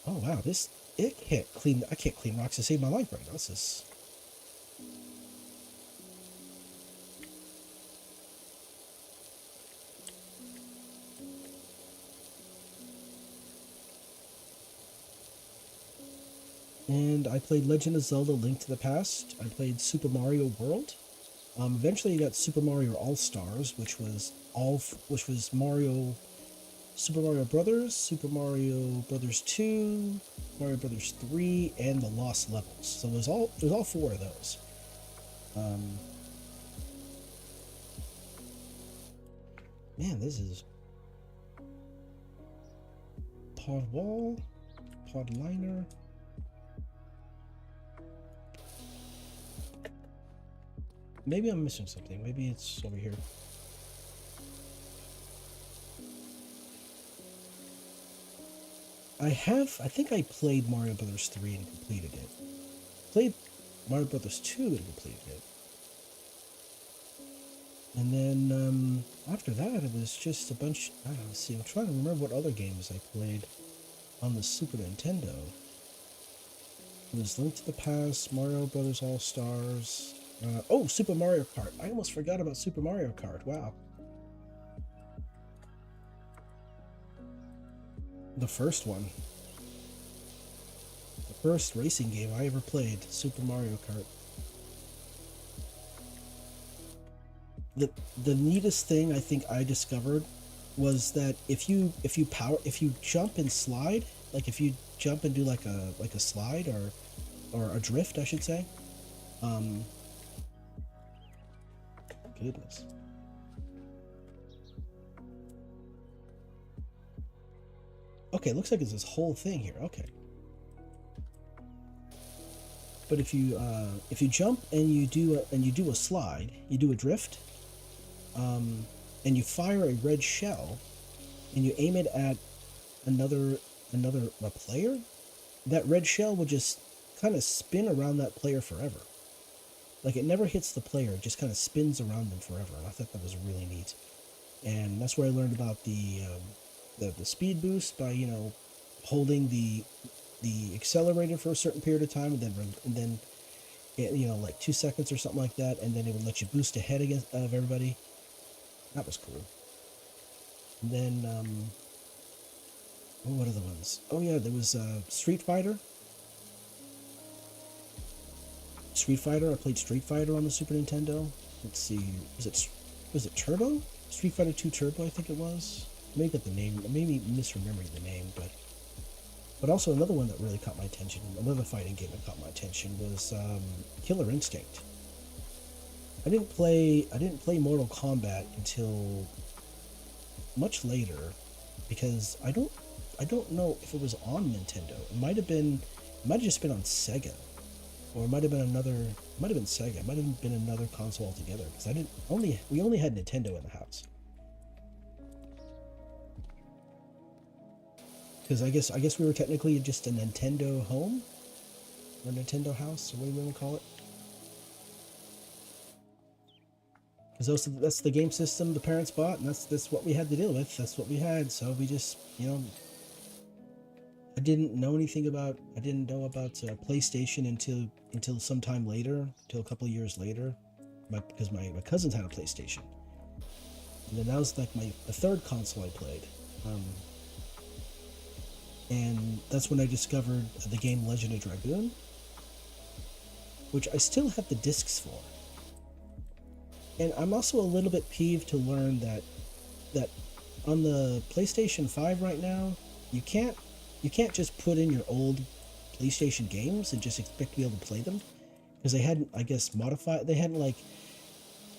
Oh wow, I can't clean rocks to save my life right now. This is. And I played Legend of Zelda: Link to the Past. I played Super Mario World. Eventually, you got Super Mario All Stars, which was Super Mario Brothers, Super Mario Brothers 2, Mario Brothers 3, and the Lost Levels. So it was all four of those. Man, this is Pod Wall, Pod Liner. Maybe I'm missing something. Maybe it's over here. I think I played Mario Brothers 3 and completed it. Played Mario Brothers 2 and completed it. And then after that, it was just a bunch. I don't know, let's see. I'm trying to remember what other games I played on the Super Nintendo. It was Link to the Past, Mario Brothers All Stars. Oh, Super Mario Kart. I almost forgot about Super Mario Kart. Wow. The first one. The first racing game I ever played, Super Mario Kart. The neatest thing I think I discovered was that if you jump and slide, like if you jump and do like a slide or a drift, I should say. Goodness. Okay, it looks like it's this whole thing here. Okay. But if you jump and you do a slide, you do a drift, and you fire a red shell, and you aim it at another player, that red shell will just kind of spin around that player forever. Like it never hits the player; it just kind of spins around them forever. And I thought that was really neat. And that's where I learned about the speed boost by holding the accelerator for a certain period of time, and then like 2 seconds or something like that, and then it would let you boost ahead of everybody. That was cool. And then what are the ones? Oh yeah, there was Street Fighter. Street Fighter. I played Street Fighter on the Super Nintendo. Let's see, was it Turbo? Street Fighter 2 Turbo, I think it was. Maybe got the name. Maybe misremembering the name, but also another one that really caught my attention. Another fighting game that caught my attention was Killer Instinct. I didn't play Mortal Kombat until much later because I don't know if it was on Nintendo. It might have just been on Sega, or it might have been Sega. It might have been another console altogether because we only had Nintendo in the house. Because I guess we were technically just a Nintendo home or Nintendo house, or what do you want to call it? Because that's the game system the parents bought, and that's what we had to deal with. That's what we had. So we just I didn't know about PlayStation until sometime later, until a couple of years later, because my cousins had a PlayStation, and then that was like the third console I played. Um, and that's when I discovered the game Legend of Dragoon, which I still have the discs for. And I'm also a little bit peeved to learn that on the PlayStation 5 right now, you can't you can't just put in your old PlayStation games and just expect to be able to play them, because they hadn't, I guess, modified, they hadn't like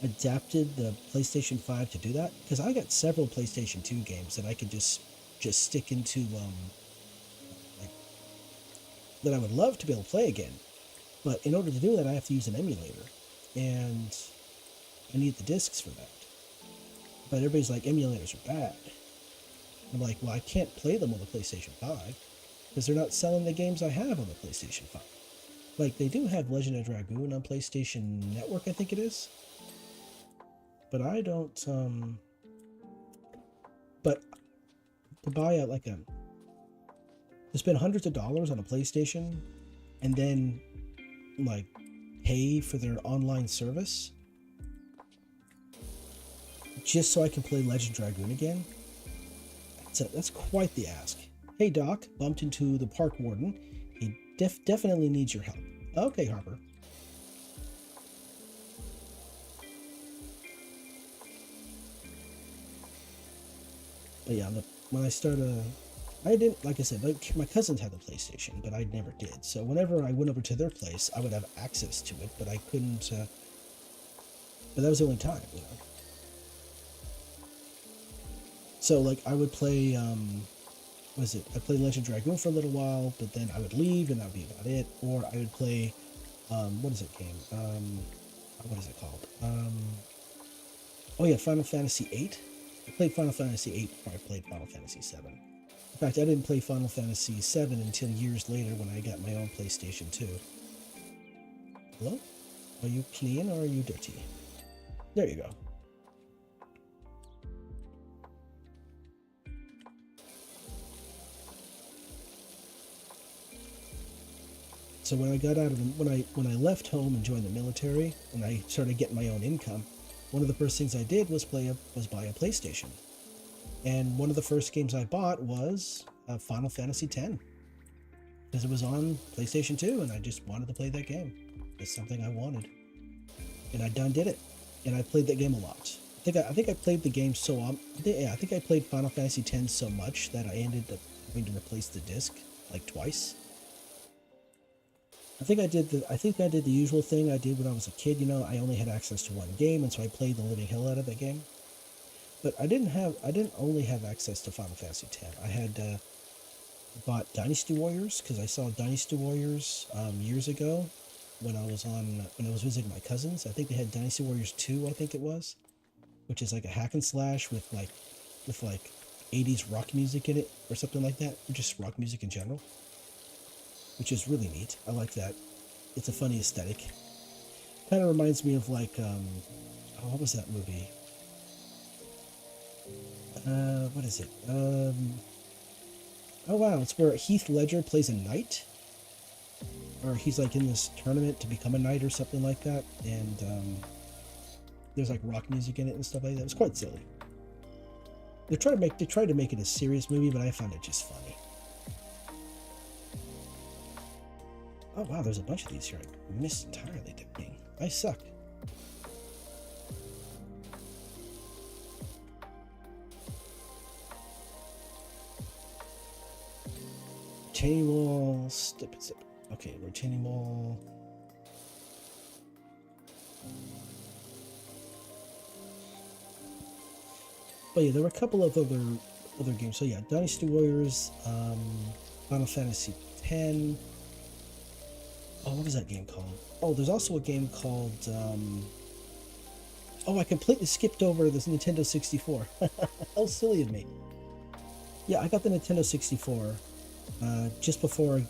adapted the PlayStation 5 to do that. Because I got several PlayStation 2 games that I could just stick into like, that I would love to be able to play again. But in order to do that, I have to use an emulator, and I need the discs for that. But everybody's like, emulators are bad. I'm like, well, I can't play them on the PlayStation 5 because they're not selling the games I have on the PlayStation 5. Like, they do have Legend of Dragoon on PlayStation Network, I think it is. But I don't, but to buy to spend hundreds of dollars on a PlayStation and then, like, pay for their online service just so I can play Legend Dragoon again, that's quite the ask. Hey Doc, bumped into the park warden. He definitely needs your help. Okay, Harper. But yeah, when I started, I didn't, like I said, my cousins had the PlayStation, but I never did. So whenever I went over to their place, I would have access to it, but I couldn't, but that was the only time, you know. So, like, I would play, I played Legend Dragoon for a little while, but then I would leave and that would be about it. Or I would play, what is it game? What is it called? Oh yeah, Final Fantasy VIII. I played Final Fantasy VIII before I played Final Fantasy VII. In fact, I didn't play Final Fantasy VII until years later when I got my own PlayStation 2. Hello? Are you clean or are you dirty? There you go. So when I got out of when I left home and joined the military and I started getting my own income, one of the first things I did was buy a PlayStation. And one of the first games I bought was Final Fantasy X, because it was on PlayStation 2 and I just wanted to play that game. It's something I wanted, and I done did it, and I played that game a lot. I think I played the game I think I played Final Fantasy X so much that I ended up having to replace the disc like twice. I think I did the usual thing I did when I was a kid. You know, I only had access to one game, and so I played the living hell out of that game. But I didn't only have access to Final Fantasy X. I had bought Dynasty Warriors because I saw Dynasty Warriors years ago when I was visiting my cousins. I think they had Dynasty Warriors 2, I think it was, which is like a hack and slash with like 80s rock music in it or something like that, or just rock music in general, which is really neat. I like that. It's a funny aesthetic. Kind of reminds me of like, what was that movie? What is it? Oh wow, it's where Heath Ledger plays a knight, or he's like in this tournament to become a knight or something like that, and there's like rock music in it and stuff like that. It was quite silly. They tried to make it a serious movie, but I found it just funny. Oh wow, there's a bunch of these here. I missed entirely, didn't I? I suck. Retaining wall, step. Okay, retaining wall. But yeah, there were a couple of other games. So yeah, Dynasty Warriors, Final Fantasy X. Oh, what was that game called? Oh, there's also a game called. Oh, I completely skipped over this Nintendo 64. How silly of me. Yeah, I got the Nintendo 64 just before.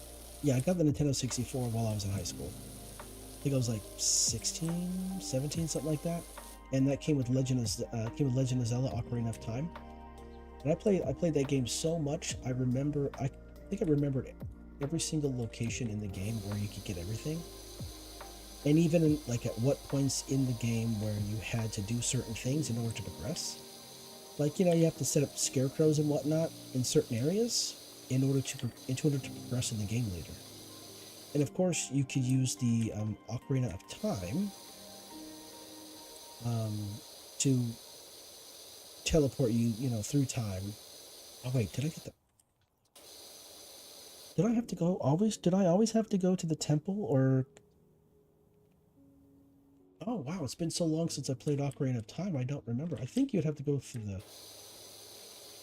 Yeah, I got the Nintendo 64 while I was in high school. I think I was like 16, 17, something like that. And that came with Legend of Zelda: Ocarina of Time. And I played that game so much. I think I remembered every single location in the game where you could get everything, and even like at what points in the game where you had to do certain things in order to progress. Like, you know, you have to set up scarecrows and whatnot in certain areas in order to progress in the game later. And of course, you could use the Ocarina of Time to teleport you, you know, through time. Oh wait, did I get the? Did I have to go always? Did I always have to go to the temple, or? Oh wow, it's been so long since I played Ocarina of Time. I don't remember. I think you'd have to go through the. I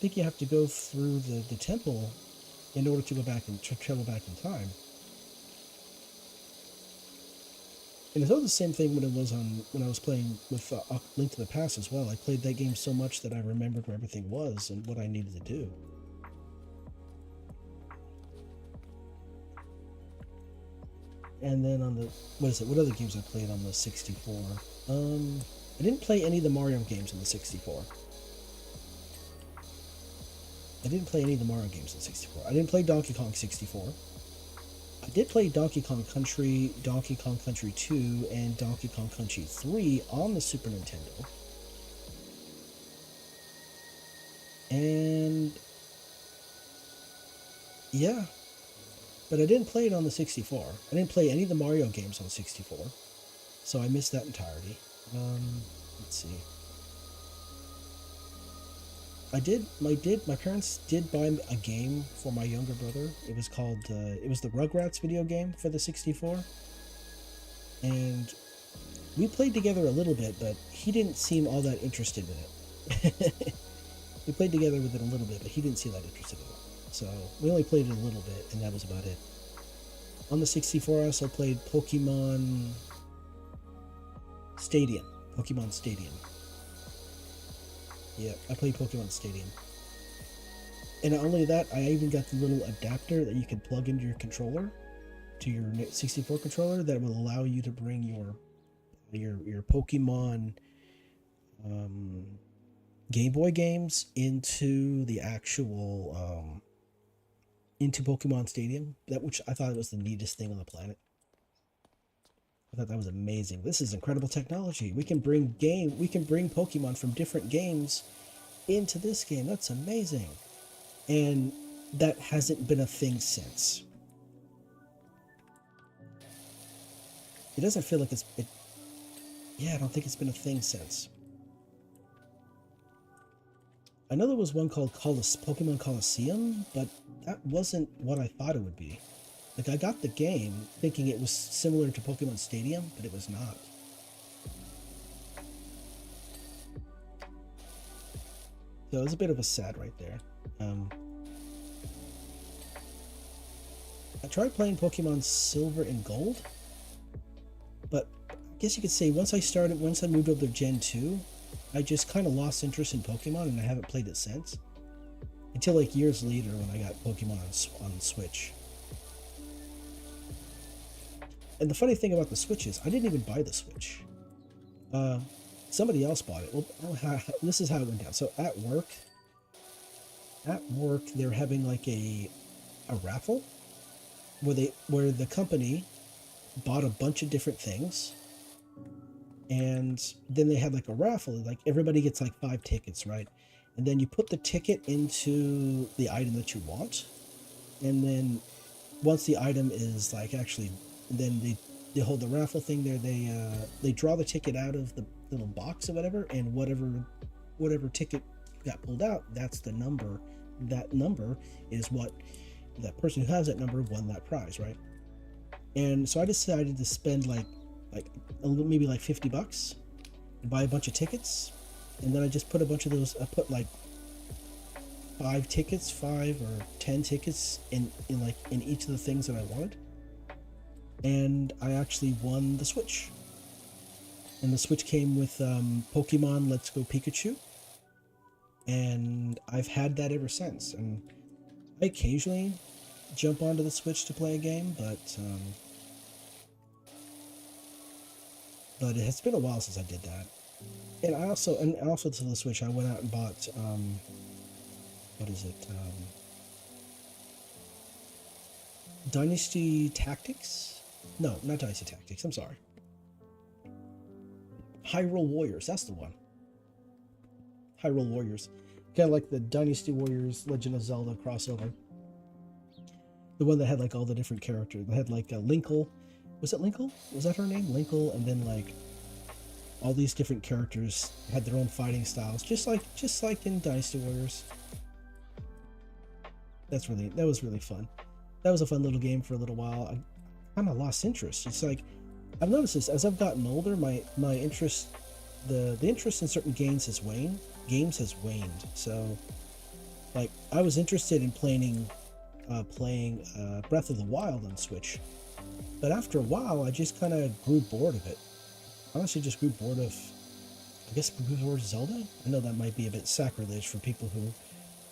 think you have to go through the temple in order to go back and travel back in time. And it's all the same thing when it was on when I was playing with Link to the Past as well. I played that game so much that I remembered where everything was and what I needed to do. And then on the what other games I played on the 64? I didn't play any of the Mario games on the 64. I didn't play any of the Mario games on 64. I didn't play Donkey Kong 64. I did play Donkey Kong Country, Donkey Kong Country 2, and Donkey Kong Country 3 on the Super Nintendo. And yeah, but I didn't play it on the 64. I didn't play any of the Mario games on 64, so I missed that entirely. Let's see. My parents did buy a game for my younger brother. It was called, it was the Rugrats video game for the 64. And we played together a little bit, but he didn't seem all that interested in it. We played together with it a little bit, but he didn't seem that interested in it. So we only played it a little bit, and that was about it. On the 64, I also played Pokemon Stadium. Pokemon Stadium. Yeah, I played Pokemon Stadium. And not only that, I even got the little adapter that you can plug into your controller, to your 64 controller, that will allow you to bring your Pokemon Game Boy games into the actual into Pokemon Stadium. Which I thought was the neatest thing on the planet. I thought that was amazing. This is incredible technology. We can bring Pokemon from different games into this game. That's amazing. And that hasn't been a thing since. It doesn't feel like yeah, I don't think it's been a thing since. I know there was one called Pokemon Coliseum, but that wasn't what I thought it would be. Like, I got the game thinking it was similar to Pokemon Stadium, but it was not. So it was a bit of a sad right there. I tried playing Pokemon Silver and Gold, but I guess you could say once I moved over to Gen 2, I just kind of lost interest in Pokemon, and I haven't played it since. Until like years later when I got Pokemon on Switch. And the funny thing about the Switch is, I didn't even buy the Switch. Somebody else bought it. Well, this is how it went down. So at work, they're having like a raffle where the company bought a bunch of different things, and then they had like a raffle. Like everybody gets like 5 tickets, right? And then you put the ticket into the item that you want, and then once the item is like actually, then they hold the raffle thing there. They draw the ticket out of the little box or whatever, and whatever ticket got pulled out, that's the number. That number is what that person who has that number won that prize, right? And so I decided to spend like maybe like $50 and buy a bunch of tickets, and then I just put a bunch of those. I put like 5 or 10 tickets in each of the things that I wanted, and I actually won the Switch. And the Switch came with Pokemon Let's Go Pikachu, and I've had that ever since. And I occasionally jump onto the Switch to play a game, but it has been a while since I did that. And also to the Switch, I went out and bought what is it? Dynasty Tactics? No, not Dynasty Tactics. I'm sorry. Hyrule Warriors. That's the one. Hyrule Warriors. Kind of like the Dynasty Warriors Legend of Zelda crossover. The one that had like all the different characters. They had like Linkle. Was it Linkle? Was that her name? Linkle, and then like all these different characters had their own fighting styles, just like in Dynasty Warriors. That was really fun. That was a fun little game for a little while. I kind of lost interest. It's like I've noticed this as I've gotten older. My interest, the interest in certain games has waned. So, like I was interested in playing Breath of the Wild on Switch, but after a while, I just kind of grew bored of it. Honestly, just grew bored of. I guess grew bored of Zelda. I know that might be a bit sacrilege for people who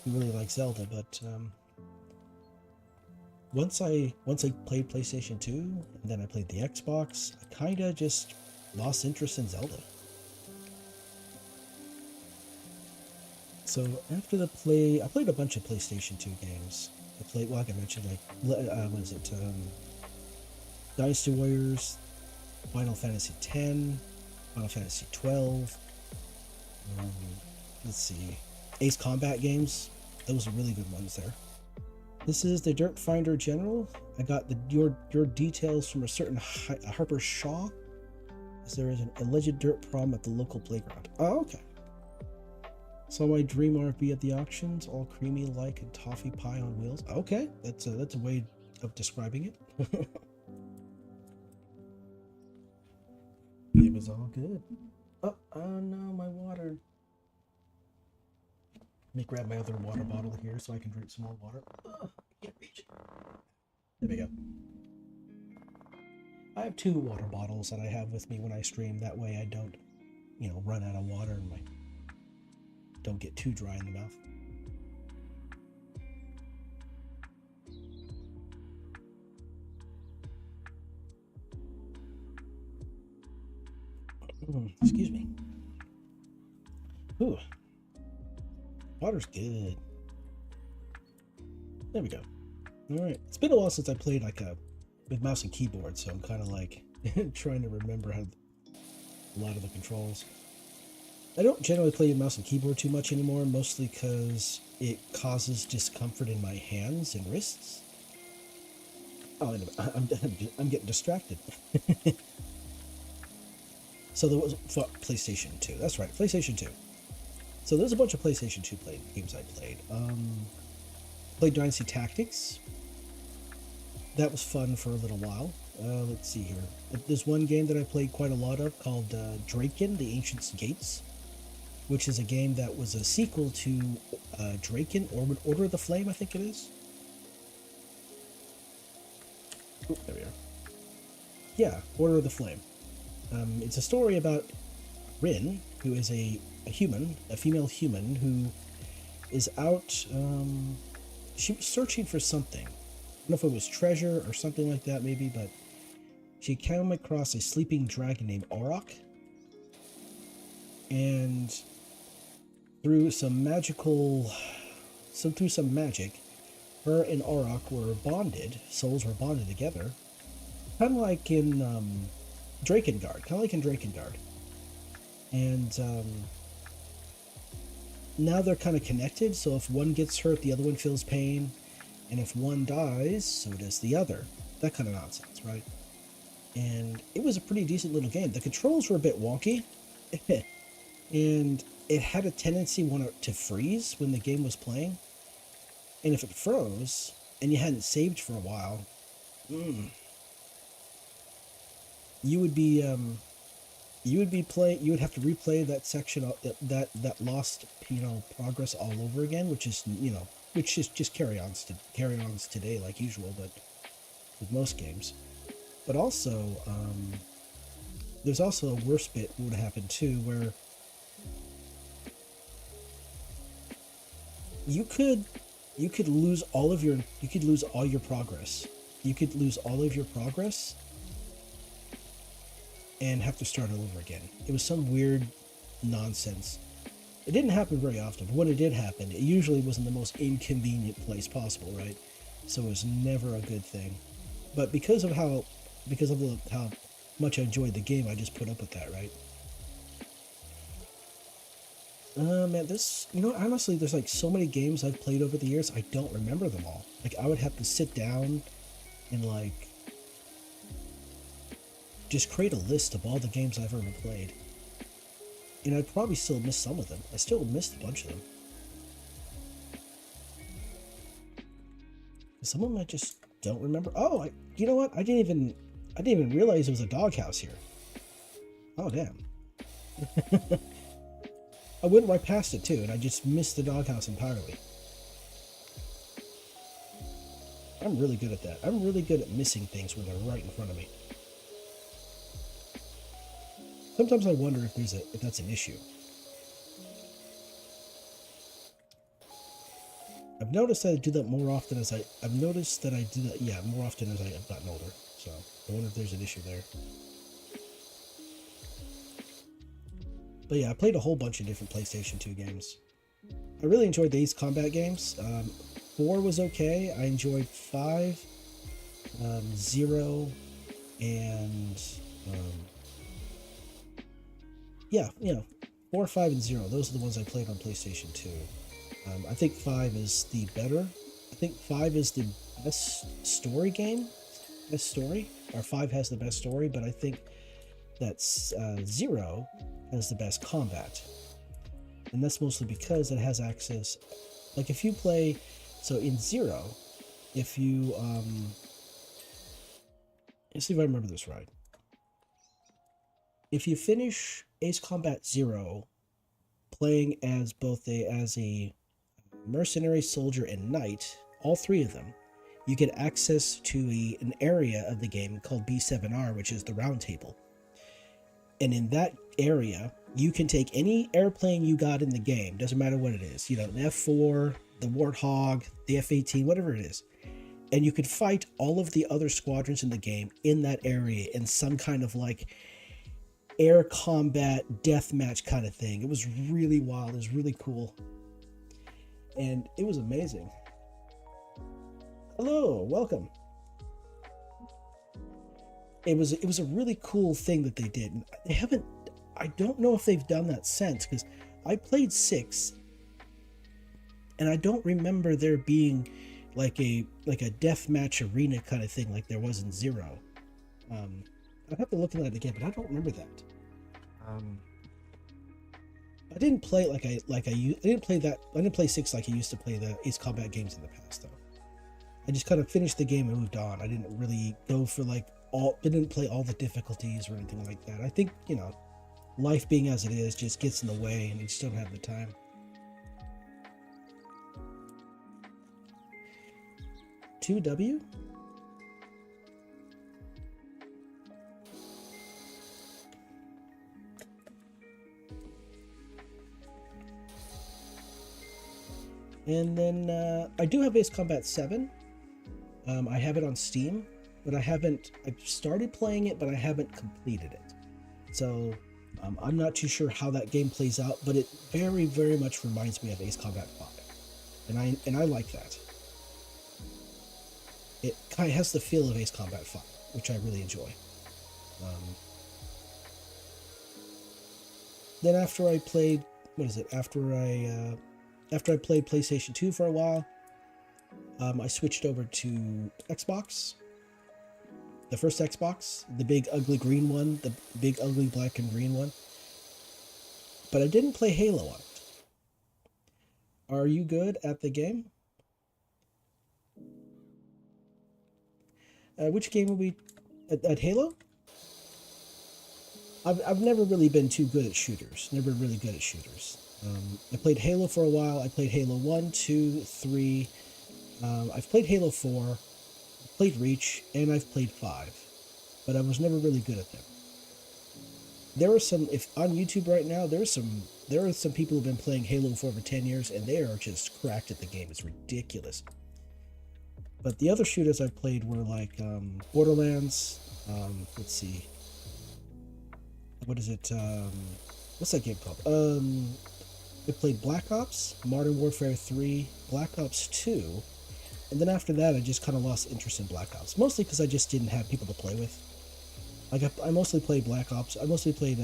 really like Zelda, but. Once I played PlayStation 2, and then I played the Xbox, I kind of just lost interest in Zelda. So after I played a bunch of PlayStation 2 games. I played, like I mentioned, like, what is it? Dynasty Warriors, Final Fantasy X, Final Fantasy 12. Let's see, Ace Combat games. Those are really good ones there. This is the Dirt Finder General. I got your details from a certain Harper Shaw, as there is an alleged dirt prom at the local playground. Oh, okay. Saw my dream RV at the auctions, all creamy like and toffee pie on wheels. Okay, that's a way of describing it. It was all good. Oh no, my water. Let me grab my other water bottle here so I can drink some more water. I can't reach it. There we go. I have 2 water bottles that I have with me when I stream. That way I don't, run out of water and don't get too dry in the mouth. Excuse me. Ooh. Water's good. There we go. Alright. It's been a while since I played with mouse and keyboard, so I'm kind of like trying to remember how a lot of the controls. I don't generally play with mouse and keyboard too much anymore, mostly because it causes discomfort in my hands and wrists. Oh, anyway, I'm getting distracted. So there was PlayStation 2. That's right, PlayStation 2. So there's a bunch of PlayStation 2 games I played. Played Dynasty Tactics. That was fun for a little while. Let's see here. There's one game that I played quite a lot of called Draken, The Ancient Gates, which is a game that was a sequel to Draken, Order of the Flame, I think it is. Ooh, there we are. Yeah, Order of the Flame. It's a story about Rin, who is a female human who is out. She was searching for something. I don't know if it was treasure or something like that, maybe, but she came across a sleeping dragon named Auroch, and through some magic, her and Auroch were bonded. Souls were bonded together, kind of like in Drakengard. And now they're kind of connected, so if one gets hurt, the other one feels pain, and if one dies, so does the other. That kind of nonsense, right? And it was a pretty decent little game. The controls were a bit wonky, and it had a tendency to freeze when the game was playing. And if it froze, and you hadn't saved for a while, you would have to replay that section, that lost progress all over again, which is just carry-ons today like usual, but with most games. But also there's also a worse bit would happen too, where you could lose all your progress. You could lose all of your progress and have to start all over again. It was some weird nonsense. It didn't happen very often, but when it did happen, it usually was in the most inconvenient place possible, right? so it was never a good thing. But how much I enjoyed the game, I just put up with that, right? Man, honestly, there's like so many games I've played over the years, I don't remember them all. Like, I would have to sit down and, like, just create a list of all the games I've ever played. And I'd probably still miss some of them. I still missed a bunch of them. Some of them I just don't remember. Oh, you know what? I didn't even realize there was a doghouse here. Oh, damn. I went right past it, too, and I just missed the doghouse entirely. I'm really good at that. I'm really good at missing things when they're right in front of me. Sometimes I wonder if that's an issue. I've noticed that I do that more often as I've noticed that I do that, yeah, more often as I've gotten older. So I wonder if there's an issue there. But yeah, I played a whole bunch of different PlayStation 2 games. I really enjoyed the Ace Combat games. 4 was okay. I enjoyed 5, 0, and yeah, 4, 5, and 0. Those are the ones I played on PlayStation 2. I think 5 is the better. I think 5 is the best story game. Best story. Or 5 has the best story, but I think that 0 has the best combat. And that's mostly because it has access. Like if you play, so in 0, if you, let's see if I remember this right. If you finish Ace Combat 0 playing as both a mercenary, soldier, and knight, all 3 of them, you get access to an area of the game called B7R, which is the round table. And in that area, you can take any airplane you got in the game, doesn't matter what it is, the F4, the Warthog, the F-18, whatever it is, and you could fight all of the other squadrons in the game in that area in some kind of like air combat deathmatch kind of thing. It was really wild. It was really cool. And it was amazing. Hello, welcome. It was a really cool thing that they did. I don't know if they've done that since, because I played 6 and I don't remember there being like a deathmatch arena kind of thing like there was in 0. I'd have to look at that again, but I don't remember that. I didn't play I didn't play 6 like I used to play the Ace Combat games in the past though. I just kind of finished the game and moved on. I didn't really go for didn't play all the difficulties or anything like that. I think, life being as it is just gets in the way and you just don't have the time. $2W? And then I do have Ace Combat 7. I have it on Steam, but I've started playing it, but I haven't completed it. So I'm not too sure how that game plays out, but it very, very much reminds me of Ace Combat 5. And I like that. It kind of has the feel of Ace Combat 5, which I really enjoy. Then after I played, after I played PlayStation 2 for a while, I switched over to Xbox. The first Xbox, the big ugly green one, the big ugly black and green one. But I didn't play Halo on it. Are you good at the game? Which game are we at Halo? I've never really been too good at shooters. Never really good at shooters. I played Halo for a while. I played Halo 1, 2, 3. I've played Halo 4, played Reach, and I've played 5. But I was never really good at them. There are some, if on YouTube right now, there are some people who've been playing Halo for over 10 years, and they are just cracked at the game. It's ridiculous. But the other shooters I've played were like Borderlands. Let's see. What is it? What's that game called? I played Black Ops, Modern Warfare 3, Black Ops 2, And then after that, I just kind of lost interest in Black Ops, mostly because I just didn't have people to play with. Like I mostly played Black Ops. I mostly played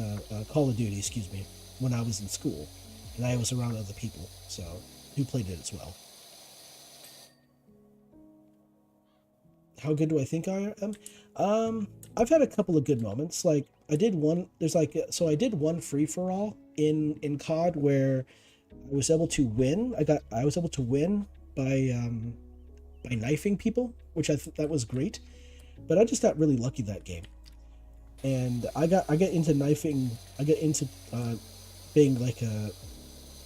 Call of Duty, excuse me, when I was in school, and I was around other people, so who played it as well. How good do I think I am? I've had a couple of good moments. Like I did one. There's like so I did one free for all in COD where I was able to win. I was able to win by knifing people, which I thought that was great. But I just got really lucky that game, and I got into knifing. I got into being like a.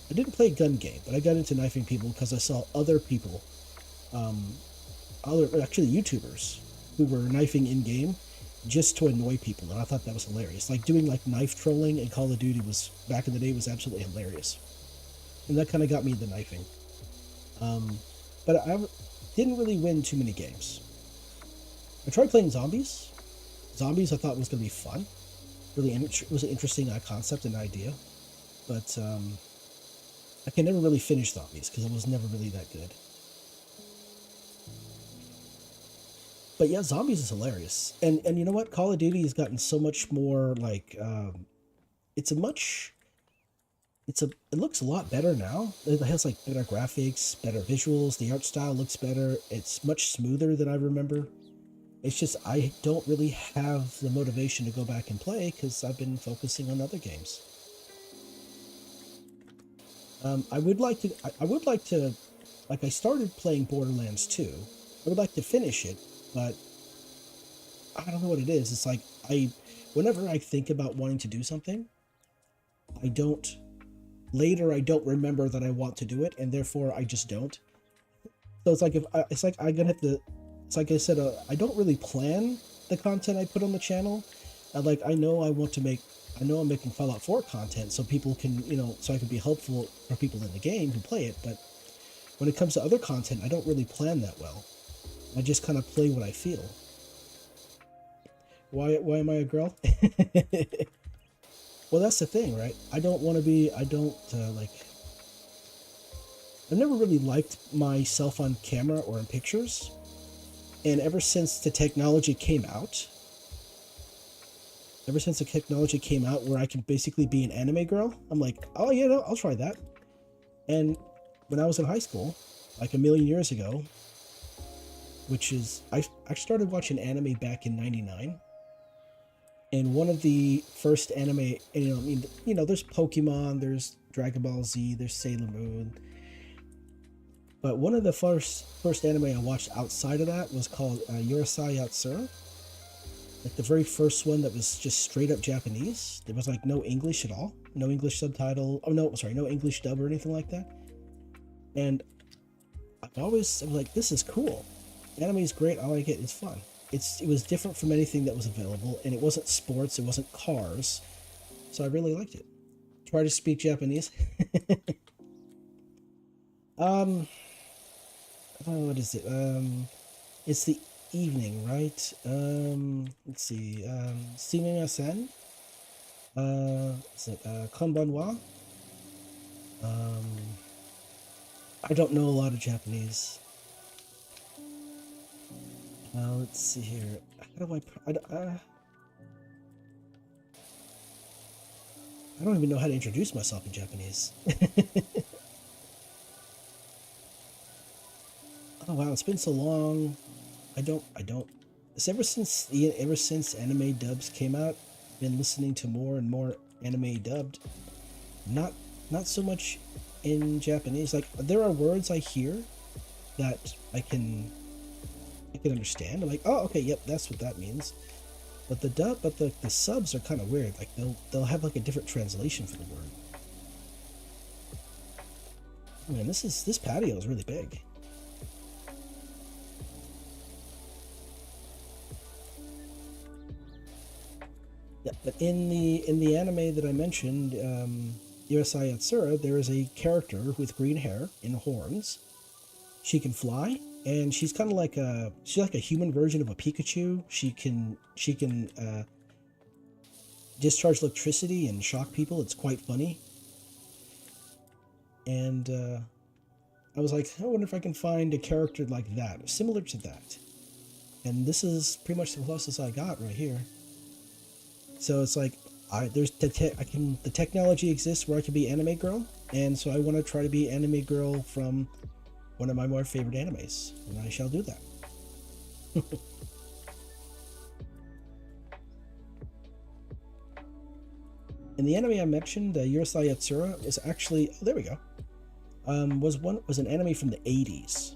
I didn't play a gun game, but I got into knifing people because I saw other people, um, other actually YouTubers who were knifing in game just to annoy people, and I thought that was hilarious. Like doing like knife trolling in Call of Duty was back in the day was absolutely hilarious, and that kind of got me into knifing. Um, but I didn't really win too many games. I tried playing zombies. Zombies I thought was going to be fun. Really, it was an interesting concept and idea, but I can never really finish zombies because it was never really that good. But yeah, zombies is hilarious, and you know what? Call of Duty has gotten so much more like it's a much it looks a lot better now. It has like better graphics, better visuals. The art style looks better. It's much smoother than I remember. It's just I don't really have the motivation to go back and play because I've been focusing on other games. I would like to. I would like to. Like I started playing Borderlands 2. I would like to finish it, but I don't know what it is. It's like whenever I think about wanting to do something, I don't. Later, I don't remember that I want to do it, and therefore I just don't. So it's like it's like I'm gonna have to. It's like I said, I don't really plan the content I put on the channel. Like I know I want to make. I know I'm making Fallout 4 content so people can, so I can be helpful for people in the game who play it. But when it comes to other content, I don't really plan that well. I just kind of play what I feel. Why am I a girl? Well, that's the thing, right? I don't want to be. I don't like. I've never really liked myself on camera or in pictures, and ever since the technology came out where I can basically be an anime girl, I'm like, oh yeah, no, I'll try that. And when I was in high school, like a million years ago, which is I started watching anime back in '99, and one of the first anime, I mean, there's Pokemon, there's Dragon Ball Z, there's Sailor Moon, but one of the first anime I watched outside of that was called Urusei Yatsura. Like the very first one that was just straight up Japanese. There was like no English at all, no English subtitle. Oh no, sorry, no English dub or anything like that. And I was like, this is cool. Anime is great. I like it. It's fun. It was different from anything that was available, and it wasn't sports. It wasn't cars, so I really liked it. Try to speak Japanese. um, oh, what is it? It's the evening, right? Let's see. Sumimasen. Is it konbanwa? Um, I don't know a lot of Japanese. Let's see here. How do I don't even know how to introduce myself in Japanese. Oh wow, it's been so long. I don't. It's ever since anime dubs came out, I've been listening to more and more anime dubbed. Not not so much in Japanese. Like there are words I hear that I can understand. I'm like, oh okay, yep, that's what that means. But the subs are kind of weird. Like they'll have like a different translation for the word. Man, this patio is really big. Yeah, but in the anime that I mentioned, Urusei Yatsura, there is a character with green hair and horns. She can fly, and she's like a human version of a Pikachu. She can discharge electricity and shock people. It's quite funny, and I was like, I wonder if I can find a character like that, similar to that. And this is pretty much the closest I got right here. So it's like, the technology exists where I can be anime girl, and so I want to try to be anime girl from one of my more favorite animes, and I shall do that. And the anime I mentioned, Urusei Yatsura, is actually, oh, there we go. Was an anime from the 80s,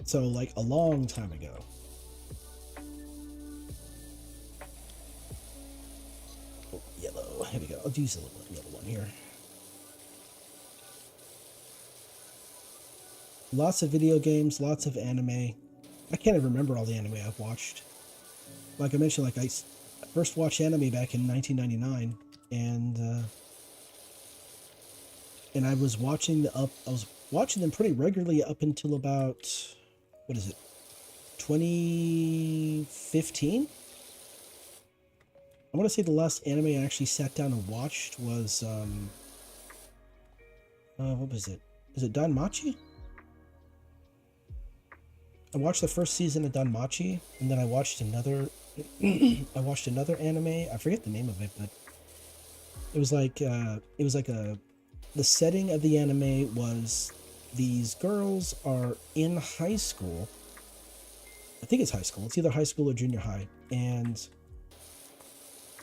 so like a long time ago. Oh, yellow. Here we go. I'll use a little yellow one here. Lots of video games, lots of anime. I can't even remember all the anime I've watched. Like I mentioned, like I first watched anime back in 1999, and I was watching them pretty regularly up until about, what is it, 2015? I want to say the last anime I actually sat down and watched was, what was it? Is it Danmachi? I watched the first season of Danmachi, and then I watched another anime. I forget the name of it, but it was like the setting of the anime was these girls are in high school. I think it's high school. It's either high school or junior high, and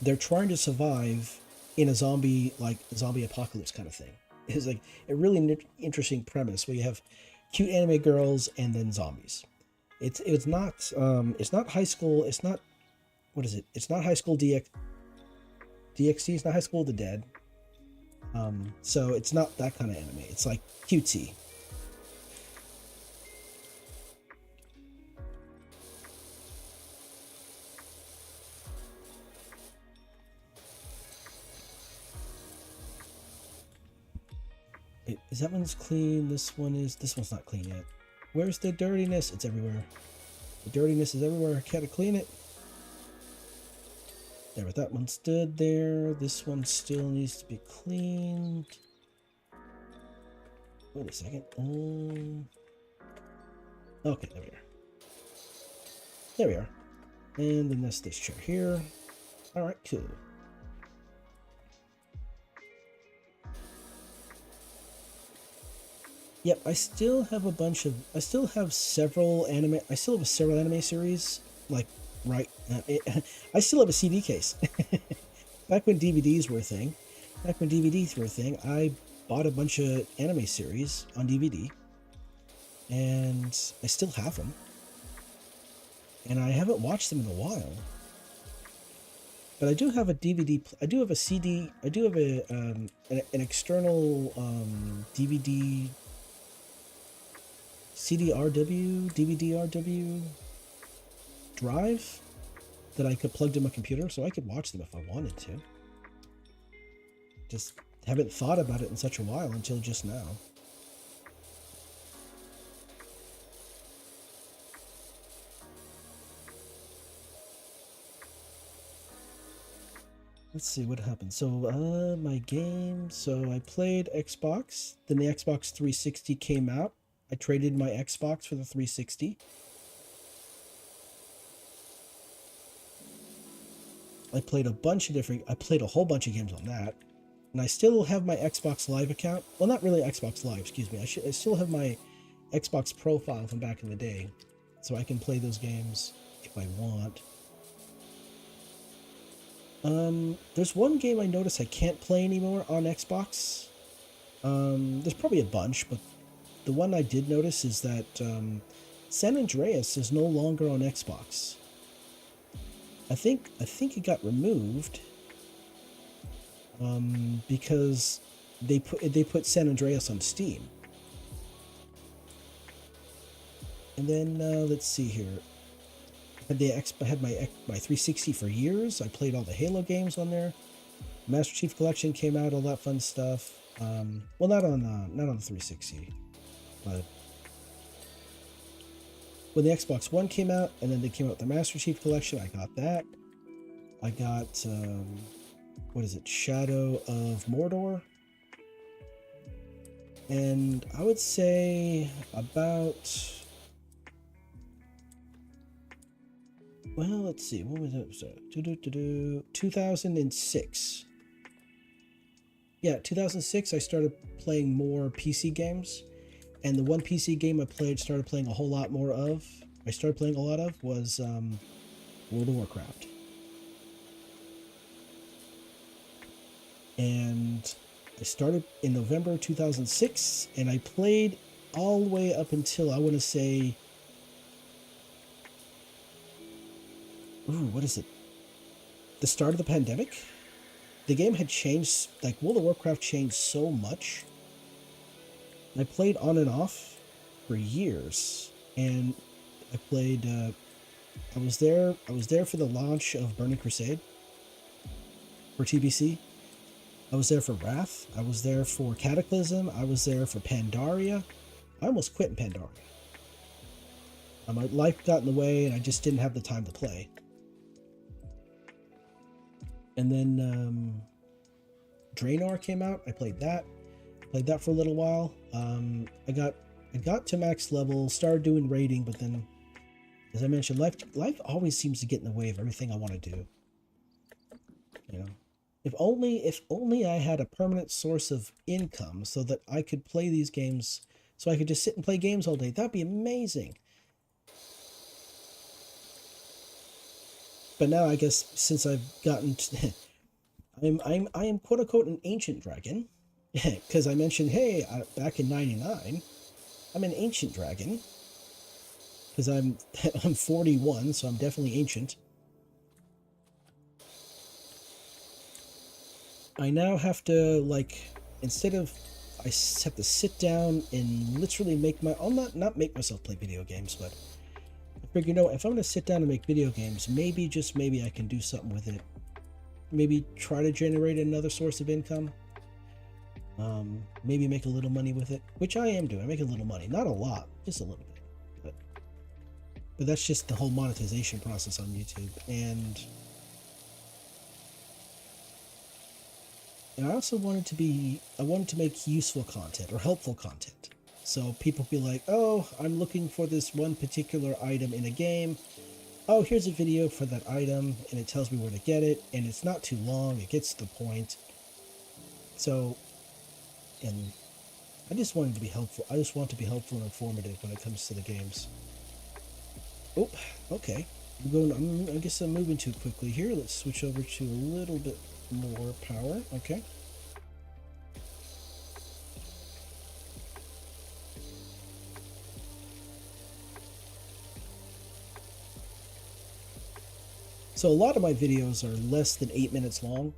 they're trying to survive in a zombie apocalypse kind of thing. It's like a really interesting premise where you have cute anime girls and then zombies. It's not high school. It's not, what is it? It's not High School DxD. It's not High School of the Dead. So it's not that kind of anime. It's like cutesy. Is that one's clean? This one's not clean yet. Where's the dirtiness? It's everywhere. The dirtiness is everywhere. I can't clean it. There, but that one stood there. This one still needs to be cleaned. Wait a second. Okay, there we are. There we are. And then that's this chair here. Alright, cool. Yep, I still have several anime series, like, right, I still have a CD case. Back when DVDs were a thing, I bought a bunch of anime series on DVD, and I still have them, and I haven't watched them in a while. But I do have a DVD, I do have a CD, I do have an external DVD CD-RW, DVD-RW drive that I could plug to my computer, so I could watch them if I wanted to. Just haven't thought about it in such a while until just now. Let's see what happened. So, my game. So I played Xbox. Then the Xbox 360 came out. I traded my Xbox for the 360. I played a whole bunch of games on that. And I still have my Xbox Live account. Well, not really Xbox Live, excuse me. I still have my Xbox profile from back in the day. So I can play those games if I want. There's one game I noticed I can't play anymore on Xbox. There's probably a bunch, but the one I did notice is that San Andreas is no longer on Xbox. I think it got removed because they put San Andreas on Steam. And then let's see here. I had my 360 for years. I played all the Halo games on there. Master Chief Collection came out, all that fun stuff. Well, not on the 360, but when the Xbox One came out, and then they came out with the Master Chief Collection, I got that. I got what is it? Shadow of Mordor. And I would say about, well, let's see, what was it? 2006. Yeah, 2006, I started playing more PC games. And the one PC game started playing a whole lot more of, was World of Warcraft. And I started in November 2006, and I played all the way up until, I want to say, what is it? The start of the pandemic? The game had changed, like World of Warcraft changed so much. I played on and off for years, and I was there for the launch of Burning Crusade for TBC. I was there for Wrath. I was there for Cataclysm. I was there for Pandaria. I almost quit in Pandaria. My life got in the way, and I just didn't have the time to play. And then Draenor came out. I played that. Played that for a little while. I got to max level, started doing raiding, but then, as I mentioned, life always seems to get in the way of everything I want to do. You know, if only I had a permanent source of income so that I could play these games, so I could just sit and play games all day. That'd be amazing. But now I guess since I've gotten to, I am quote unquote an ancient dragon, because I mentioned, hey, back in '99, I'm an ancient dragon, because I'm 41, so I'm definitely ancient. I now have to, like, instead of, I have to sit down and literally I'll not make myself play video games, but I figure, if I'm going to sit down and make video games, maybe, just maybe, I can do something with it. Maybe try to generate another source of income. Maybe make a little money with it, which I am doing. I make a little money, not a lot, just a little bit. But that's just the whole monetization process on YouTube. And I also wanted to make useful content or helpful content. So people be like, oh, I'm looking for this one particular item in a game. Oh, here's a video for that item, and it tells me where to get it, and it's not too long, it gets to the point. So, and I just wanted to be helpful. I just want to be helpful and informative when it comes to the games. Oh, okay. I guess I'm moving too quickly here. Let's switch over to a little bit more power. Okay. So a lot of my videos are less than 8 minutes long,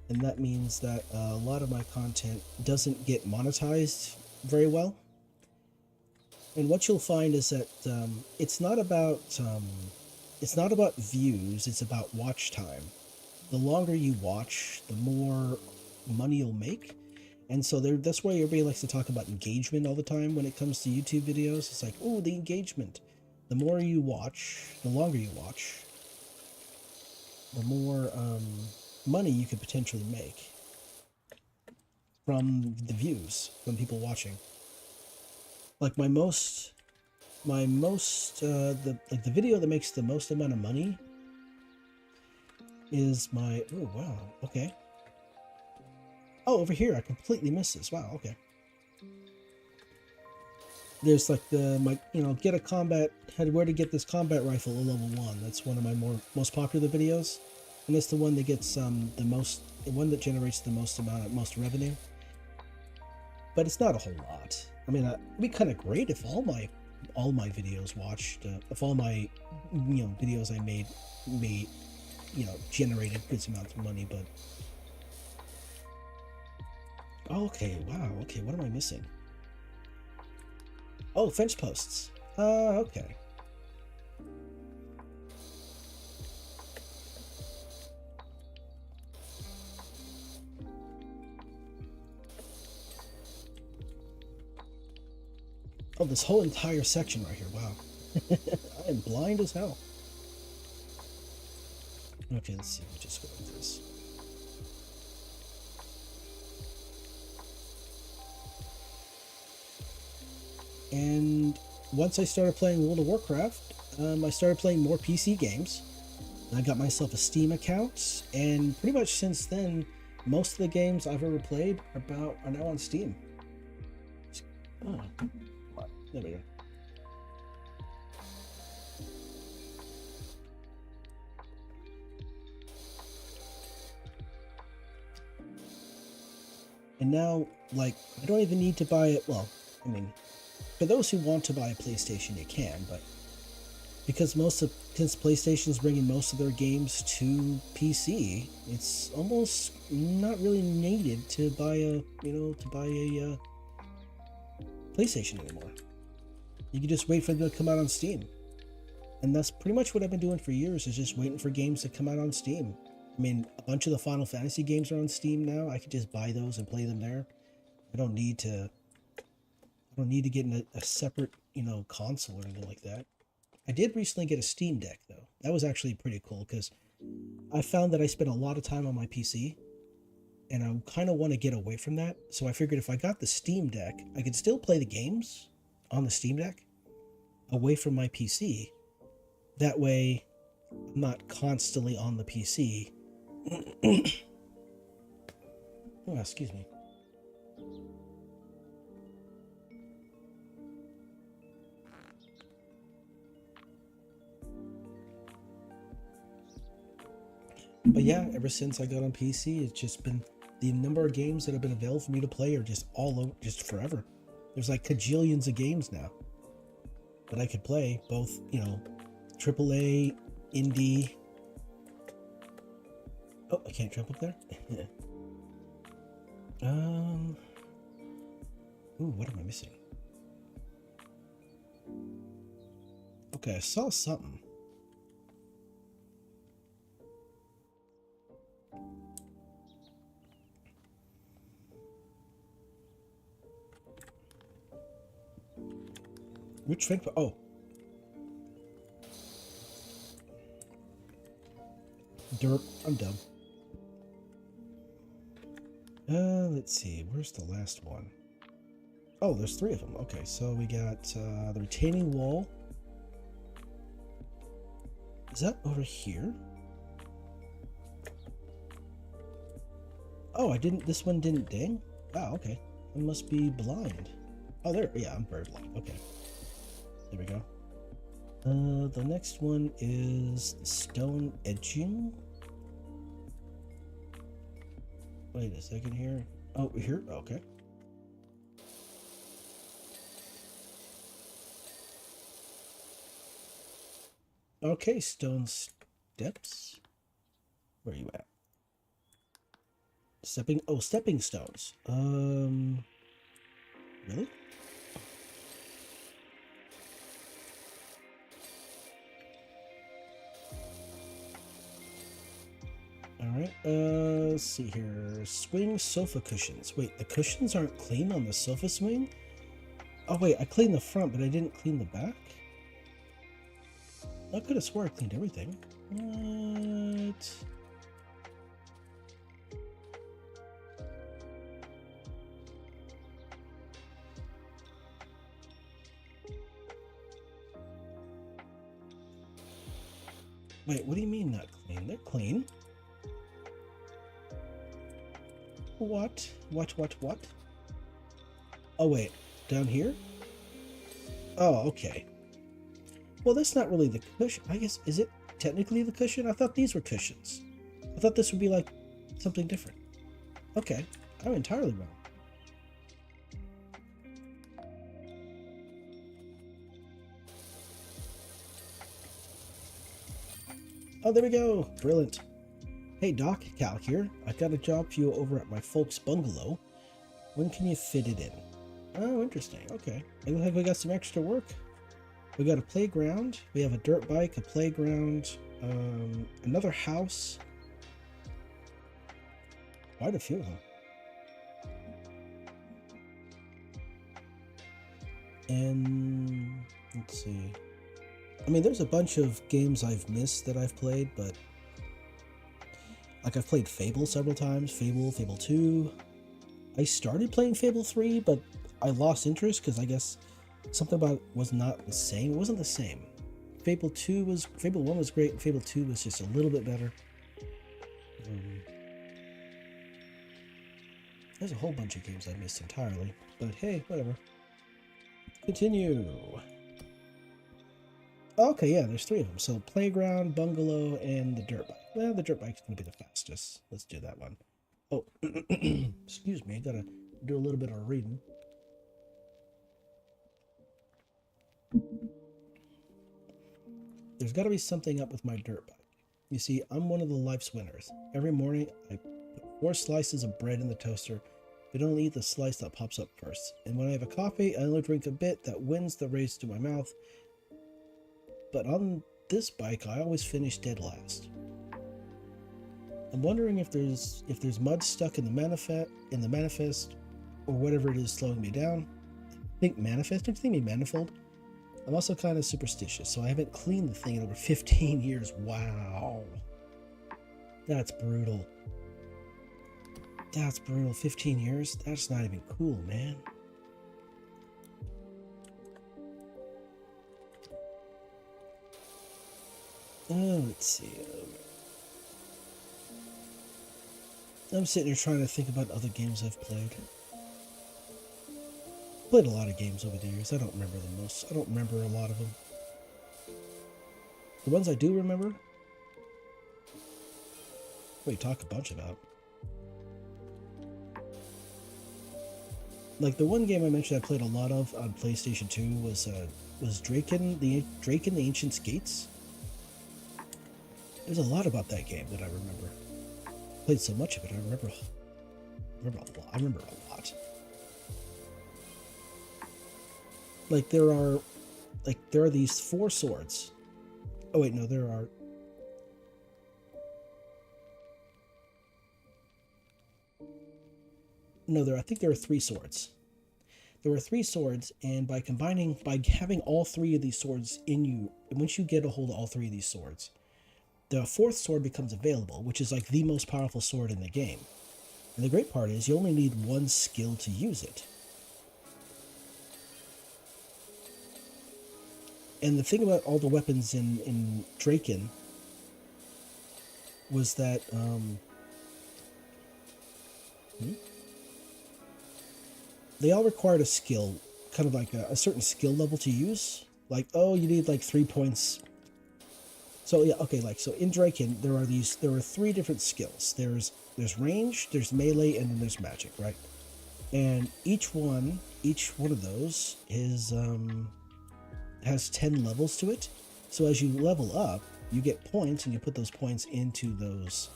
and that means that a lot of my content doesn't get monetized very well. And what you'll find is that it's not about views; it's about watch time. The longer you watch, the more money you'll make. And so that's why everybody likes to talk about engagement all the time when it comes to YouTube videos. It's like, oh, the engagement. The more you watch, the longer you watch, the more money you could potentially make from the views, from people watching. Like the video that makes the most amount of money is my, oh wow, okay. Oh, over here, I completely missed this. Wow, okay. There's like get a combat, where to get this combat rifle at level 1. That's one of my most popular videos. And it's the one that gets the one that generates the most revenue. But it's not a whole lot. I mean, it'd be kind of great if all my videos watched, if all my videos I made generated good amounts of money, but okay, wow, okay, what am I missing? Oh, fence posts. Okay. Oh, this whole entire section right here, wow. I am blind as hell. Okay, let's see, we'll just go with this. And once I started playing World of Warcraft, I started playing more PC games. I got myself a Steam account, and pretty much since then, most of the games I've ever played are now on Steam. Oh, there we go. And now, like, I don't even need to buy it. Well, I mean, for those who want to buy a PlayStation, you can, but since PlayStation's bringing most of their games to PC, it's almost not really needed to buy a PlayStation anymore. You can just wait for them to come out on Steam. And that's pretty much what I've been doing for years, is just waiting for games to come out on Steam. I mean, a bunch of the Final Fantasy games are on Steam now. I could just buy those and play them there. I don't need to get in a separate, console or anything like that. I did recently get a Steam Deck, though. That was actually pretty cool, because I found that I spent a lot of time on my PC, and I kind of want to get away from that. So I figured if I got the Steam Deck, I could still play the games on the Steam Deck away from my PC. That way, I'm not constantly on the PC. Oh, excuse me. But yeah, ever since I got on PC, it's just been the number of games that have been available for me to play are just all over, just forever. There's like cajillions of games now that I could play, both, AAA, indie. Oh, I can't jump up there? Ooh, what am I missing? Okay, I saw something. Which thing? Oh. Dirt. I'm dumb. Let's see. Where's the last one? Oh, there's 3 of them. Okay, so we got the retaining wall. Is that over here? Oh, this one didn't ding? Oh, okay. I must be blind. Oh, there. Yeah, I'm very blind. Okay. There we go. The next one is the stone edging. Wait a second here. Oh, here? Okay. Okay, stone steps. Where are you at? Stepping stones. Really? Alright, let's see here. Swing sofa cushions. Wait, the cushions aren't clean on the sofa swing? Oh wait, I cleaned the front, but I didn't clean the back? I could have swore I cleaned everything. What? Wait, what do you mean not clean? They're clean. What? What? Oh, wait. Down here? Oh, okay. Well, that's not really the cushion. I guess, is it technically the cushion? I thought these were cushions. I thought this would be like something different. Okay. I'm entirely wrong. Oh, there we go. Brilliant. Hey Doc, Cal here. I've got a job for you over at my folks' bungalow. When can you fit it in? Oh, interesting. Okay. It looks like we got some extra work. We got a playground. We have a dirt bike, a playground, another house. Quite a few of them. And let's see. I mean, there's a bunch of games I've missed that I've played, but like I've played Fable several times, Fable 2. I started playing Fable 3, but I lost interest because I guess Something about it was not the same. It wasn't the same. Fable 1 was great, and Fable 2 was just a little bit better. There's a whole bunch of games I missed entirely, but hey, whatever. Continue. Okay, yeah, there's 3 of them. So Playground, Bungalow, and the Dirt Bike. Well, the Dirt Bike's going to be the fastest. Let's do that one. Oh, excuse me, I gotta do a little bit of reading. There's got to be something up with my dirt bike. You see, I'm one of the life's winners. Every morning, I put 4 slices of bread in the toaster, but only eat the slice that pops up first. And when I have a coffee, I only drink a bit that wins the race to my mouth. But on this bike, I always finish dead last. I'm wondering if there's mud stuck in the manifest, or whatever it is slowing me down. I think manifest. Don't you think me manifold? I'm also kind of superstitious, so I haven't cleaned the thing in over 15 years. Wow. That's brutal. That's brutal. 15 years? That's not even cool, man. Oh, let's see. I'm sitting here trying to think about other games I've played. Played a lot of games over the years. I don't remember the most. I don't remember a lot of them. The ones I do remember, we talk a bunch about. Like the one game I mentioned I played a lot of on PlayStation 2 was Draken the Ancient Skates. There's a lot about that game that I remember. Played so much of it, I remember a lot. Like there are these 4 swords. Oh wait, no, there are. No, I think there are 3 swords. There are 3 swords, and by having all 3 of these swords in you, and once you get a hold of all 3 of these swords, the 4th sword becomes available, which is like the most powerful sword in the game. And the great part is you only need 1 skill to use it. And the thing about all the weapons in Draken was that they all required a skill, kind of like a certain skill level to use. Like, oh, you need like 3 points. So yeah, okay, like so in Draken there are 3 different skills. There's range, there's melee, and then there's magic, right? And each one of those is has 10 levels to it. So as you level up, you get points, and you put those points into those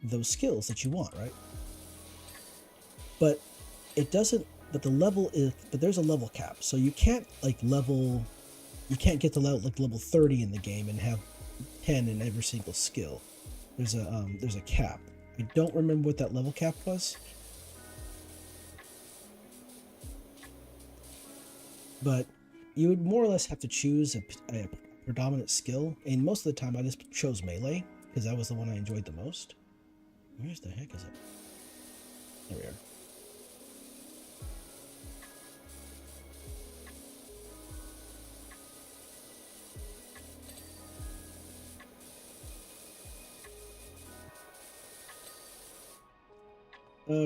those skills that you want, right? But it doesn't. But there's a level cap, so you can't get to level 30 in the game and have 10 in every single skill. There's a cap. I don't remember what that level cap was. But you would more or less have to choose a predominant skill, and most of the time I just chose melee because that was the one I enjoyed the most. Where the heck is it? There we are.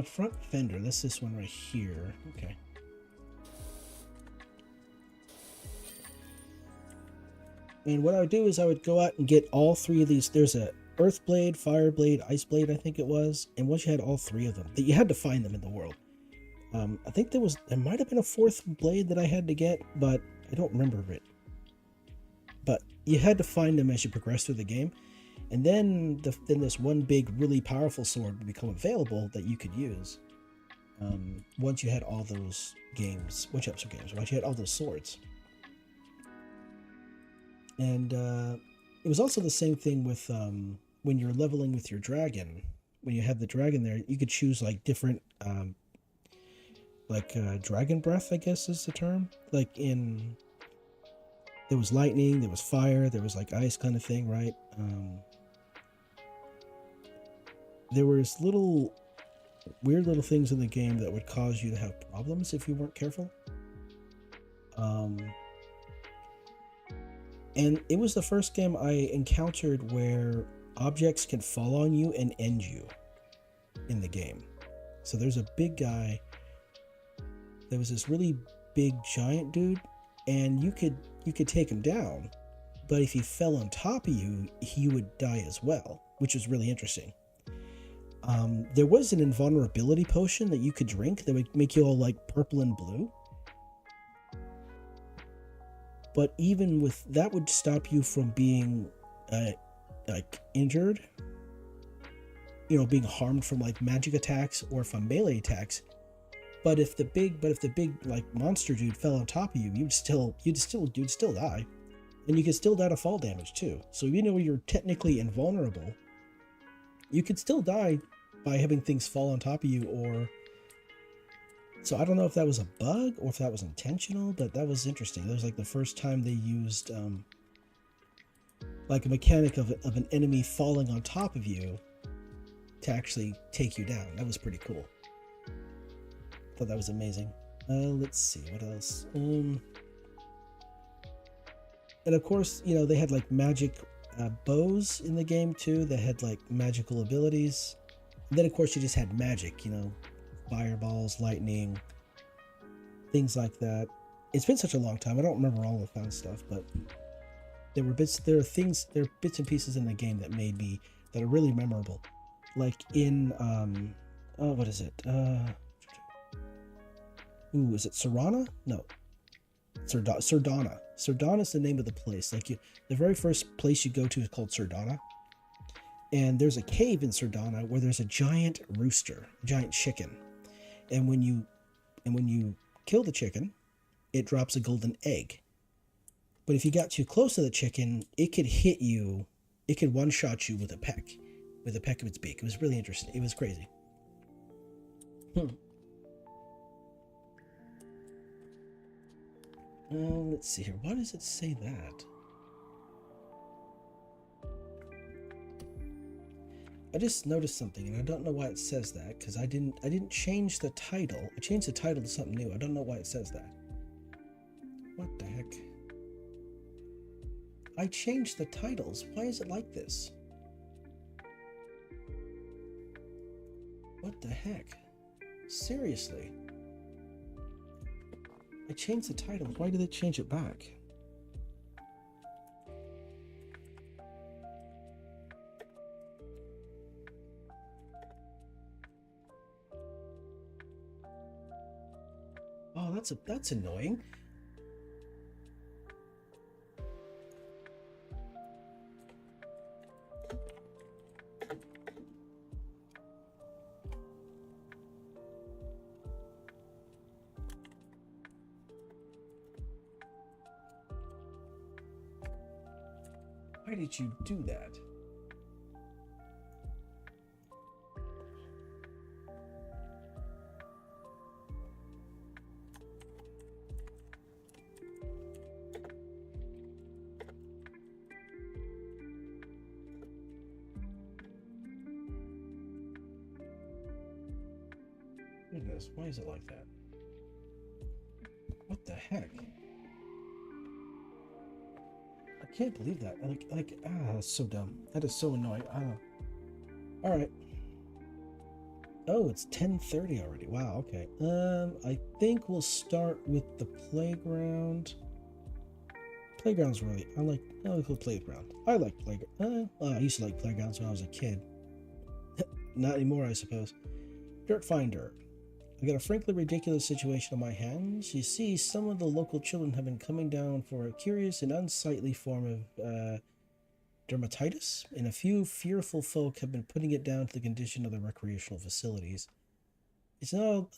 Front fender. That's this one right here. Okay. And what I would do is I would go out and get all 3 of these. There's a Earth Blade, Fire Blade, Ice Blade, I think it was. And once you had all 3 of them, you had to find them in the world. I think there might have been a 4th blade that I had to get, but I don't remember it. But you had to find them as you progress through the game. And then this one big, really powerful sword would become available that you could use. Once you had all those games, once you had all those swords. And it was also the same thing with when you're leveling with your dragon. When you have the dragon there, you could choose like different, dragon breath, I guess is the term. Like there was lightning, there was fire, there was like ice kind of thing, right? There was little weird little things in the game that would cause you to have problems if you weren't careful. And it was the first game I encountered where objects can fall on you and end you in the game. So there's a big guy. There was this really big giant dude, and you could take him down, but if he fell on top of you, he would die as well, which was really interesting. There was an invulnerability potion that you could drink that would make you all like purple and blue. But even with that would stop you from being like injured, you know, being harmed from like magic attacks or from melee attacks. But if the big like monster dude fell on top of you, you'd still die. And you could still die to fall damage too. So even though you're technically invulnerable, you could still die by having things fall on top of you. Or so I don't know if that was a bug or if that was intentional, but that was interesting. That was like the first time they used like a mechanic of an enemy falling on top of you to actually take you down. That was pretty cool. Thought that was amazing. Let's see what else. And of course, you know, they had like magic bows in the game too that had like magical abilities. And then of course you just had magic, you know, fireballs, lightning, things like that. It's been such a long time. I don't remember all the fun stuff, but there are bits and pieces in the game that are really memorable. Like in what is it? Is it Serana? No. Surdana. Surdana is the name of the place. Like the very first place you go to is called Surdana. And there's a cave in Surdana where there's a giant rooster, a giant chicken. And when you kill the chicken, it drops a golden egg. But if you got too close to the chicken, it could hit you. It could one-shot you with a peck of its beak. It was really interesting. It was crazy. Let's see here. Why does it say that? I just noticed something, and I don't know why it says that, because I didn't change the title. I changed the title to something new. I don't know why it says that. What the heck? I changed the titles. Why is it like this? What the heck? Seriously? I changed the title. Why did they change it back? Oh, that's annoying. Why did you do that? Goodness, why is it like that? What the heck? I can't believe that. That's so dumb. That is so annoying. All right. Oh, it's 10:30 already. Wow. Okay. I think we'll start with the playground. Playground's really. I like the playground. I like playground. I used to like playgrounds when I was a kid. Not anymore, I suppose. Dirt Finder. I got a frankly ridiculous situation on my hands. You see, some of the local children have been coming down for a curious and unsightly form of dermatitis, and a few fearful folk have been putting it down to the condition of the recreational facilities. It's all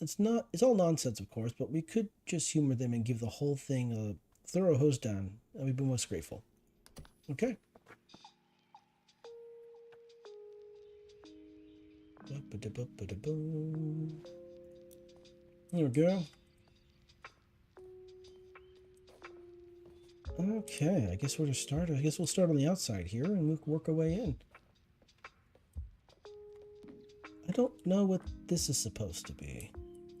nonsense, of course, but we could just humor them and give the whole thing a thorough hose down, and we'd be most grateful. Okay. There we go. Okay, I guess we'll just start. I guess we'll start on the outside here and we'll work our way in. I don't know what this is supposed to be.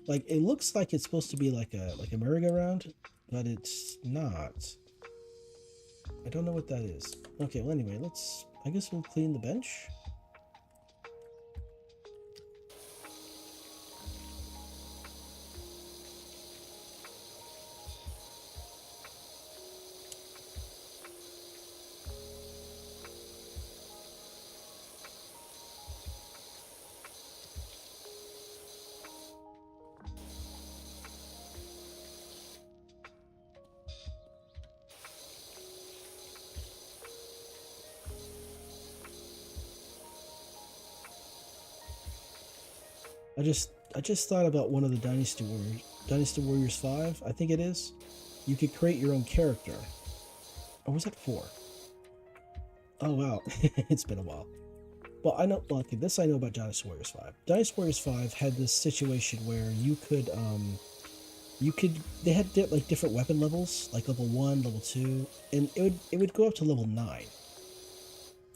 Like, it looks like it's supposed to be like a merry-go-round, but it's not. I don't know what that is. Okay, well anyway, I guess we'll clean the bench. I just thought about one of the Dynasty Warriors 5, I think it is. You could create your own character. Or was that 4? Oh wow, it's been a while. Well, I know, well, okay, this I know about Dynasty Warriors 5. Dynasty Warriors 5 had this situation where they had like different weapon levels, like level 1, level 2, and it would go up to level 9.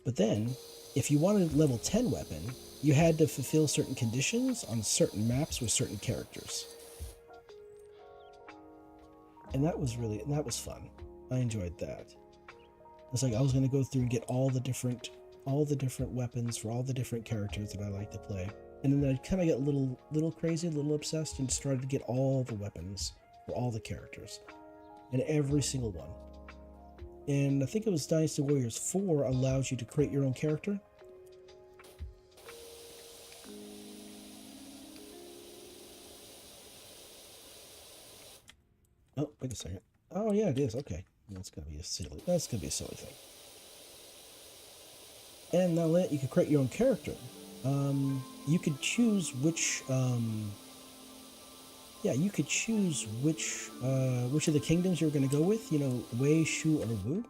But then, if you wanted a level 10 weapon, you had to fulfill certain conditions on certain maps with certain characters. And that was fun. I enjoyed that. It's like I was going to go through and get all the different weapons for all the different characters that I like to play. And then I kind of get a little crazy, a little obsessed, and started to get all the weapons for all the characters. And every single one. And I think it was Dynasty Warriors 4 allows you to create your own character. Oh, wait a second. Oh yeah, it is. Okay. That's gonna be a silly thing. And now that you can create your own character, you could choose which which of the kingdoms you're going to go with, you know, Wei, Shu, or Wu.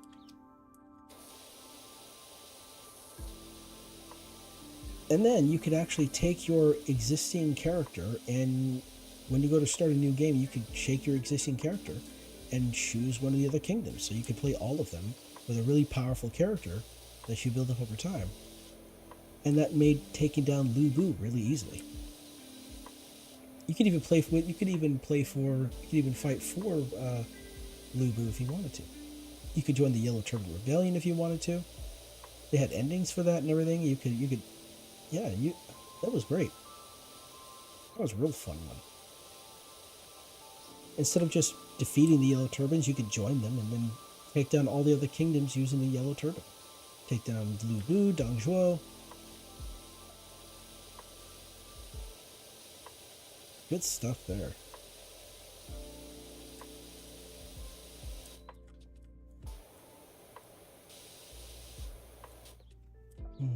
And then you could actually take your existing character, and when you go to start a new game, you could shake your existing character and choose one of the other kingdoms. So you could play all of them with a really powerful character that you build up over time. And that made taking down Lu Bu really easily. You could even fight for Lu Bu if you wanted to. You could join the Yellow Turban Rebellion if you wanted to. They had endings for that and everything. That was great. That was a real fun one. Instead of just defeating the Yellow Turbans, you could join them and then take down all the other kingdoms using the Yellow Turban. Take down Lu Bu, Dong Zhuo. Good stuff there.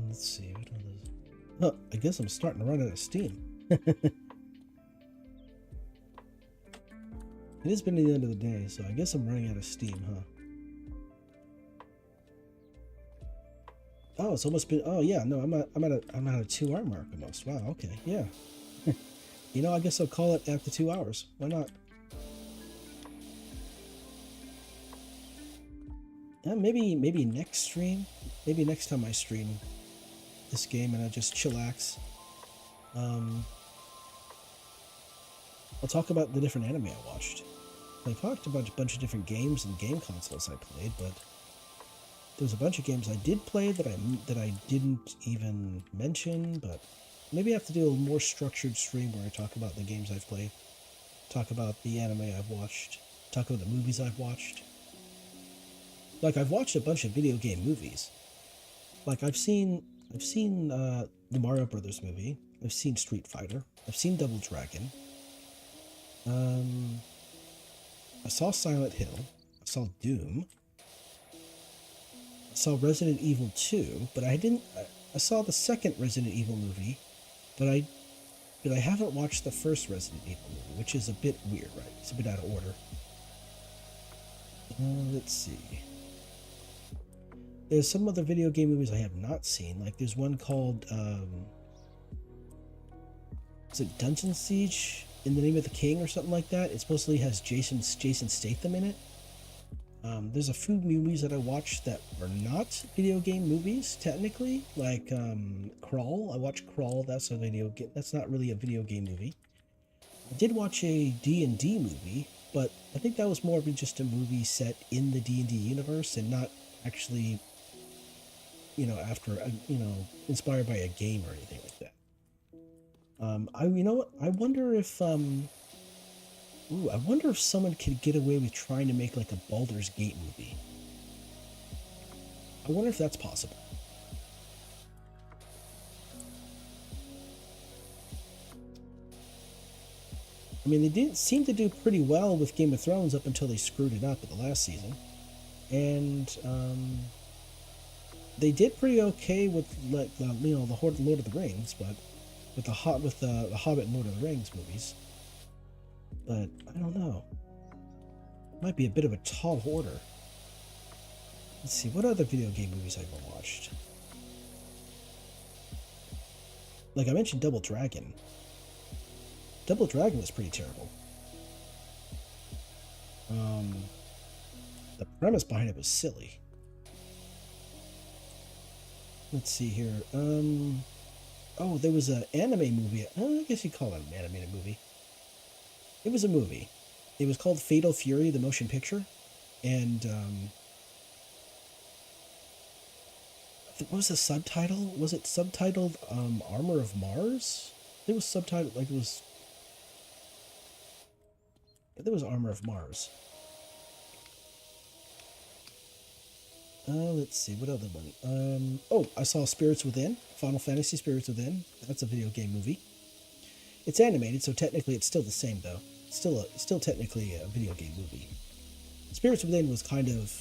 Let's see. What are those? Oh, I guess I'm starting to run out of steam. It has been the end of the day, so I guess I'm running out of steam, huh? Oh, it's almost been. Oh yeah, no, I'm at a 2-hour mark almost. Wow. Okay. Yeah. You know, I guess I'll call it after 2 hours. Why not? Maybe next stream. Maybe next time I stream this game and I just chillax. I'll talk about the different anime I watched. I talked about a bunch of different games and game consoles I played, but there's a bunch of games I did play that I didn't even mention. But maybe I have to do a more structured stream where I talk about the games I've played, talk about the anime I've watched, talk about the movies I've watched. Like, I've watched a bunch of video game movies. Like, I've seen the Mario Brothers movie. I've seen Street Fighter. I've seen Double Dragon. I saw Silent Hill. I saw Doom. I saw Resident Evil 2, but I saw the second Resident Evil movie, but I haven't watched the first Resident Evil movie, which is a bit weird, right? It's a bit out of order. Let's see. There's some other video game movies I have not seen. Like, there's one called, is it Dungeon Siege? In the Name of the King or something like that. It supposedly has Jason Statham in it. There's a few movies that I watched that were not video game movies, technically, like Crawl. I watched Crawl. That's a video game. That's not really a video game movie. I did watch a D&D movie, but I think that was more of just a movie set in the D&D universe and not actually, after inspired by a game or anything like that. I wonder if I wonder if someone could get away with trying to make like a Baldur's Gate movie. I wonder if that's possible. I mean, they didn't seem to do pretty well with Game of Thrones up until they screwed it up at the last season, and they did pretty okay with the Lord of the Rings, but with the Hobbit and Lord of the Rings movies. But I don't know. Might be a bit of a tall order. Let's see, what other video game movies I've ever watched? Like I mentioned Double Dragon. Double Dragon was pretty terrible. The premise behind it was silly. Let's see here. Oh, there was an anime movie. I guess you'd call it an animated movie. It was a movie. It was called Fatal Fury, the motion picture. And, what was the subtitle? Was it subtitled, Armor of Mars? It was subtitled, like it was... But there was Armor of Mars. Let's see, what other one? Oh, I saw Spirits Within. Final Fantasy Spirits Within. That's a video game movie. It's animated, so technically it's still the same, though. Still technically a video game movie. Spirits Within was kind of...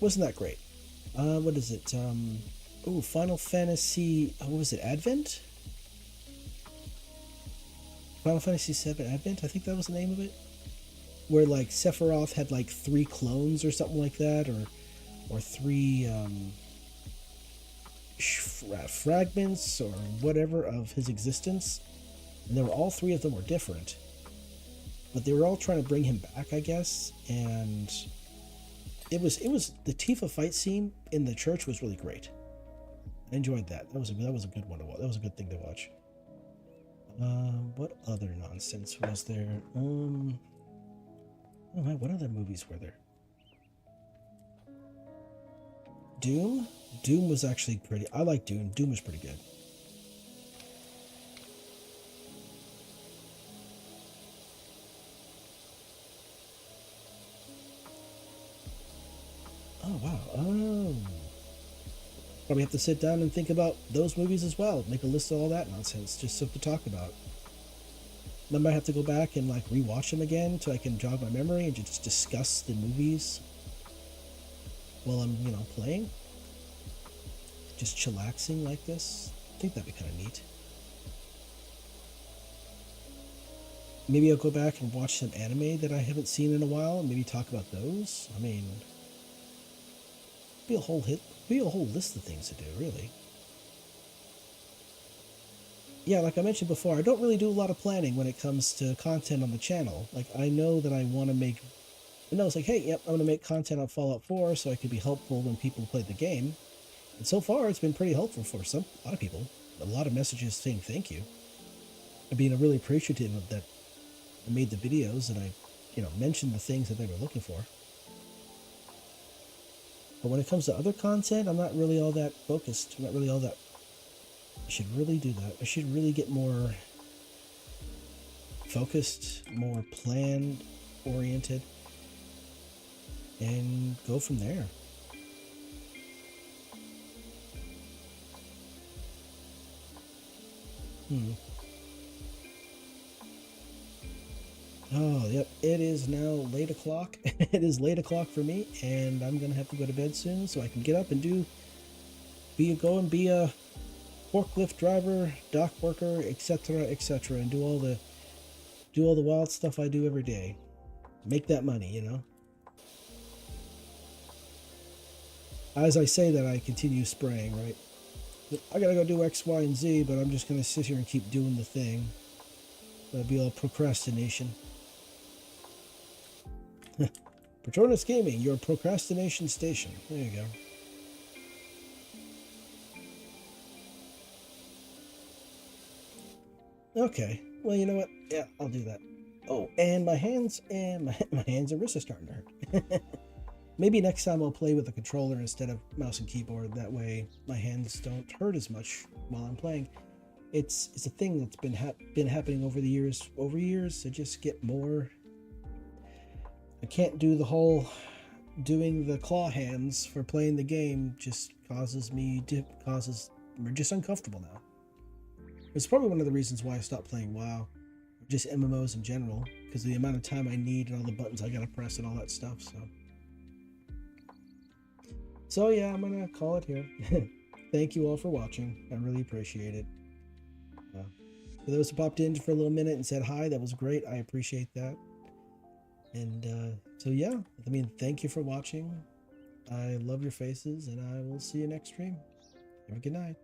wasn't that great. What is it? Final Fantasy... what was it? Advent? Final Fantasy VII Advent? I think that was the name of it. Where, like, Sephiroth had, like, 3 clones or something like that, or 3, fragments or whatever of his existence. And they were all 3 of them were different. But they were all trying to bring him back, I guess. And it was the Tifa fight scene in the church was really great. I enjoyed that. That was a good one to watch. That was a good thing to watch. What other nonsense was there? Oh my, what other movies were there? Doom? Doom was actually pretty... I like Doom. Doom was pretty good. Oh, wow. Probably have to sit down and think about those movies as well. Make a list of all that nonsense, just so to talk about. I might have to go back and like rewatch them again so I can jog my memory and just discuss the movies while I'm, playing. Just chillaxing like this. I think that'd be kind of neat. Maybe I'll go back and watch some anime that I haven't seen in a while and maybe talk about those. I mean, be a whole list of things to do, really. Yeah, like I mentioned before, I don't really do a lot of planning when it comes to content on the channel. Like, I know that I want to make... it's like, hey, yep, I'm going to make content on Fallout 4 so I can be helpful when people play the game. And so far, it's been pretty helpful for a lot of people. A lot of messages saying thank you. And being really appreciative of that I made the videos and I, mentioned the things that they were looking for. But when it comes to other content, I'm not really all that focused. I'm not really all that... I should really do that. I should really get more focused, more plan-oriented, and go from there. Oh, yep. It is now late o'clock. It is late o'clock for me, and I'm going to have to go to bed soon so I can get up and be a forklift driver, dock worker, etc., and do all the wild stuff I do every day. Make that money, As I say that, I continue spraying, right? I gotta go do X, Y, and Z, but I'm just gonna sit here and keep doing the thing. That'll be all procrastination. Patronus Gaming, your procrastination station. There you go. Okay. Well, you know what? Yeah, I'll do that. Oh, and my hands and my hands and wrists are starting to hurt. Maybe next time I'll play with a controller instead of mouse and keyboard. That way my hands don't hurt as much while I'm playing. It's a thing that's been happening over the years. Over years, to just get more. I can't do the whole doing the claw hands for playing the game. Just we're just uncomfortable now. It's probably one of the reasons why I stopped playing WoW, just MMOs in general, because of the amount of time I need and all the buttons I gotta press and all that stuff. So yeah, I'm gonna call it here. Thank you all for watching. I really appreciate it. For those who popped in for a little minute and said hi, that was great. I appreciate that. And so yeah, I mean, thank you for watching. I love your faces, and I will see you next stream. Have a good night.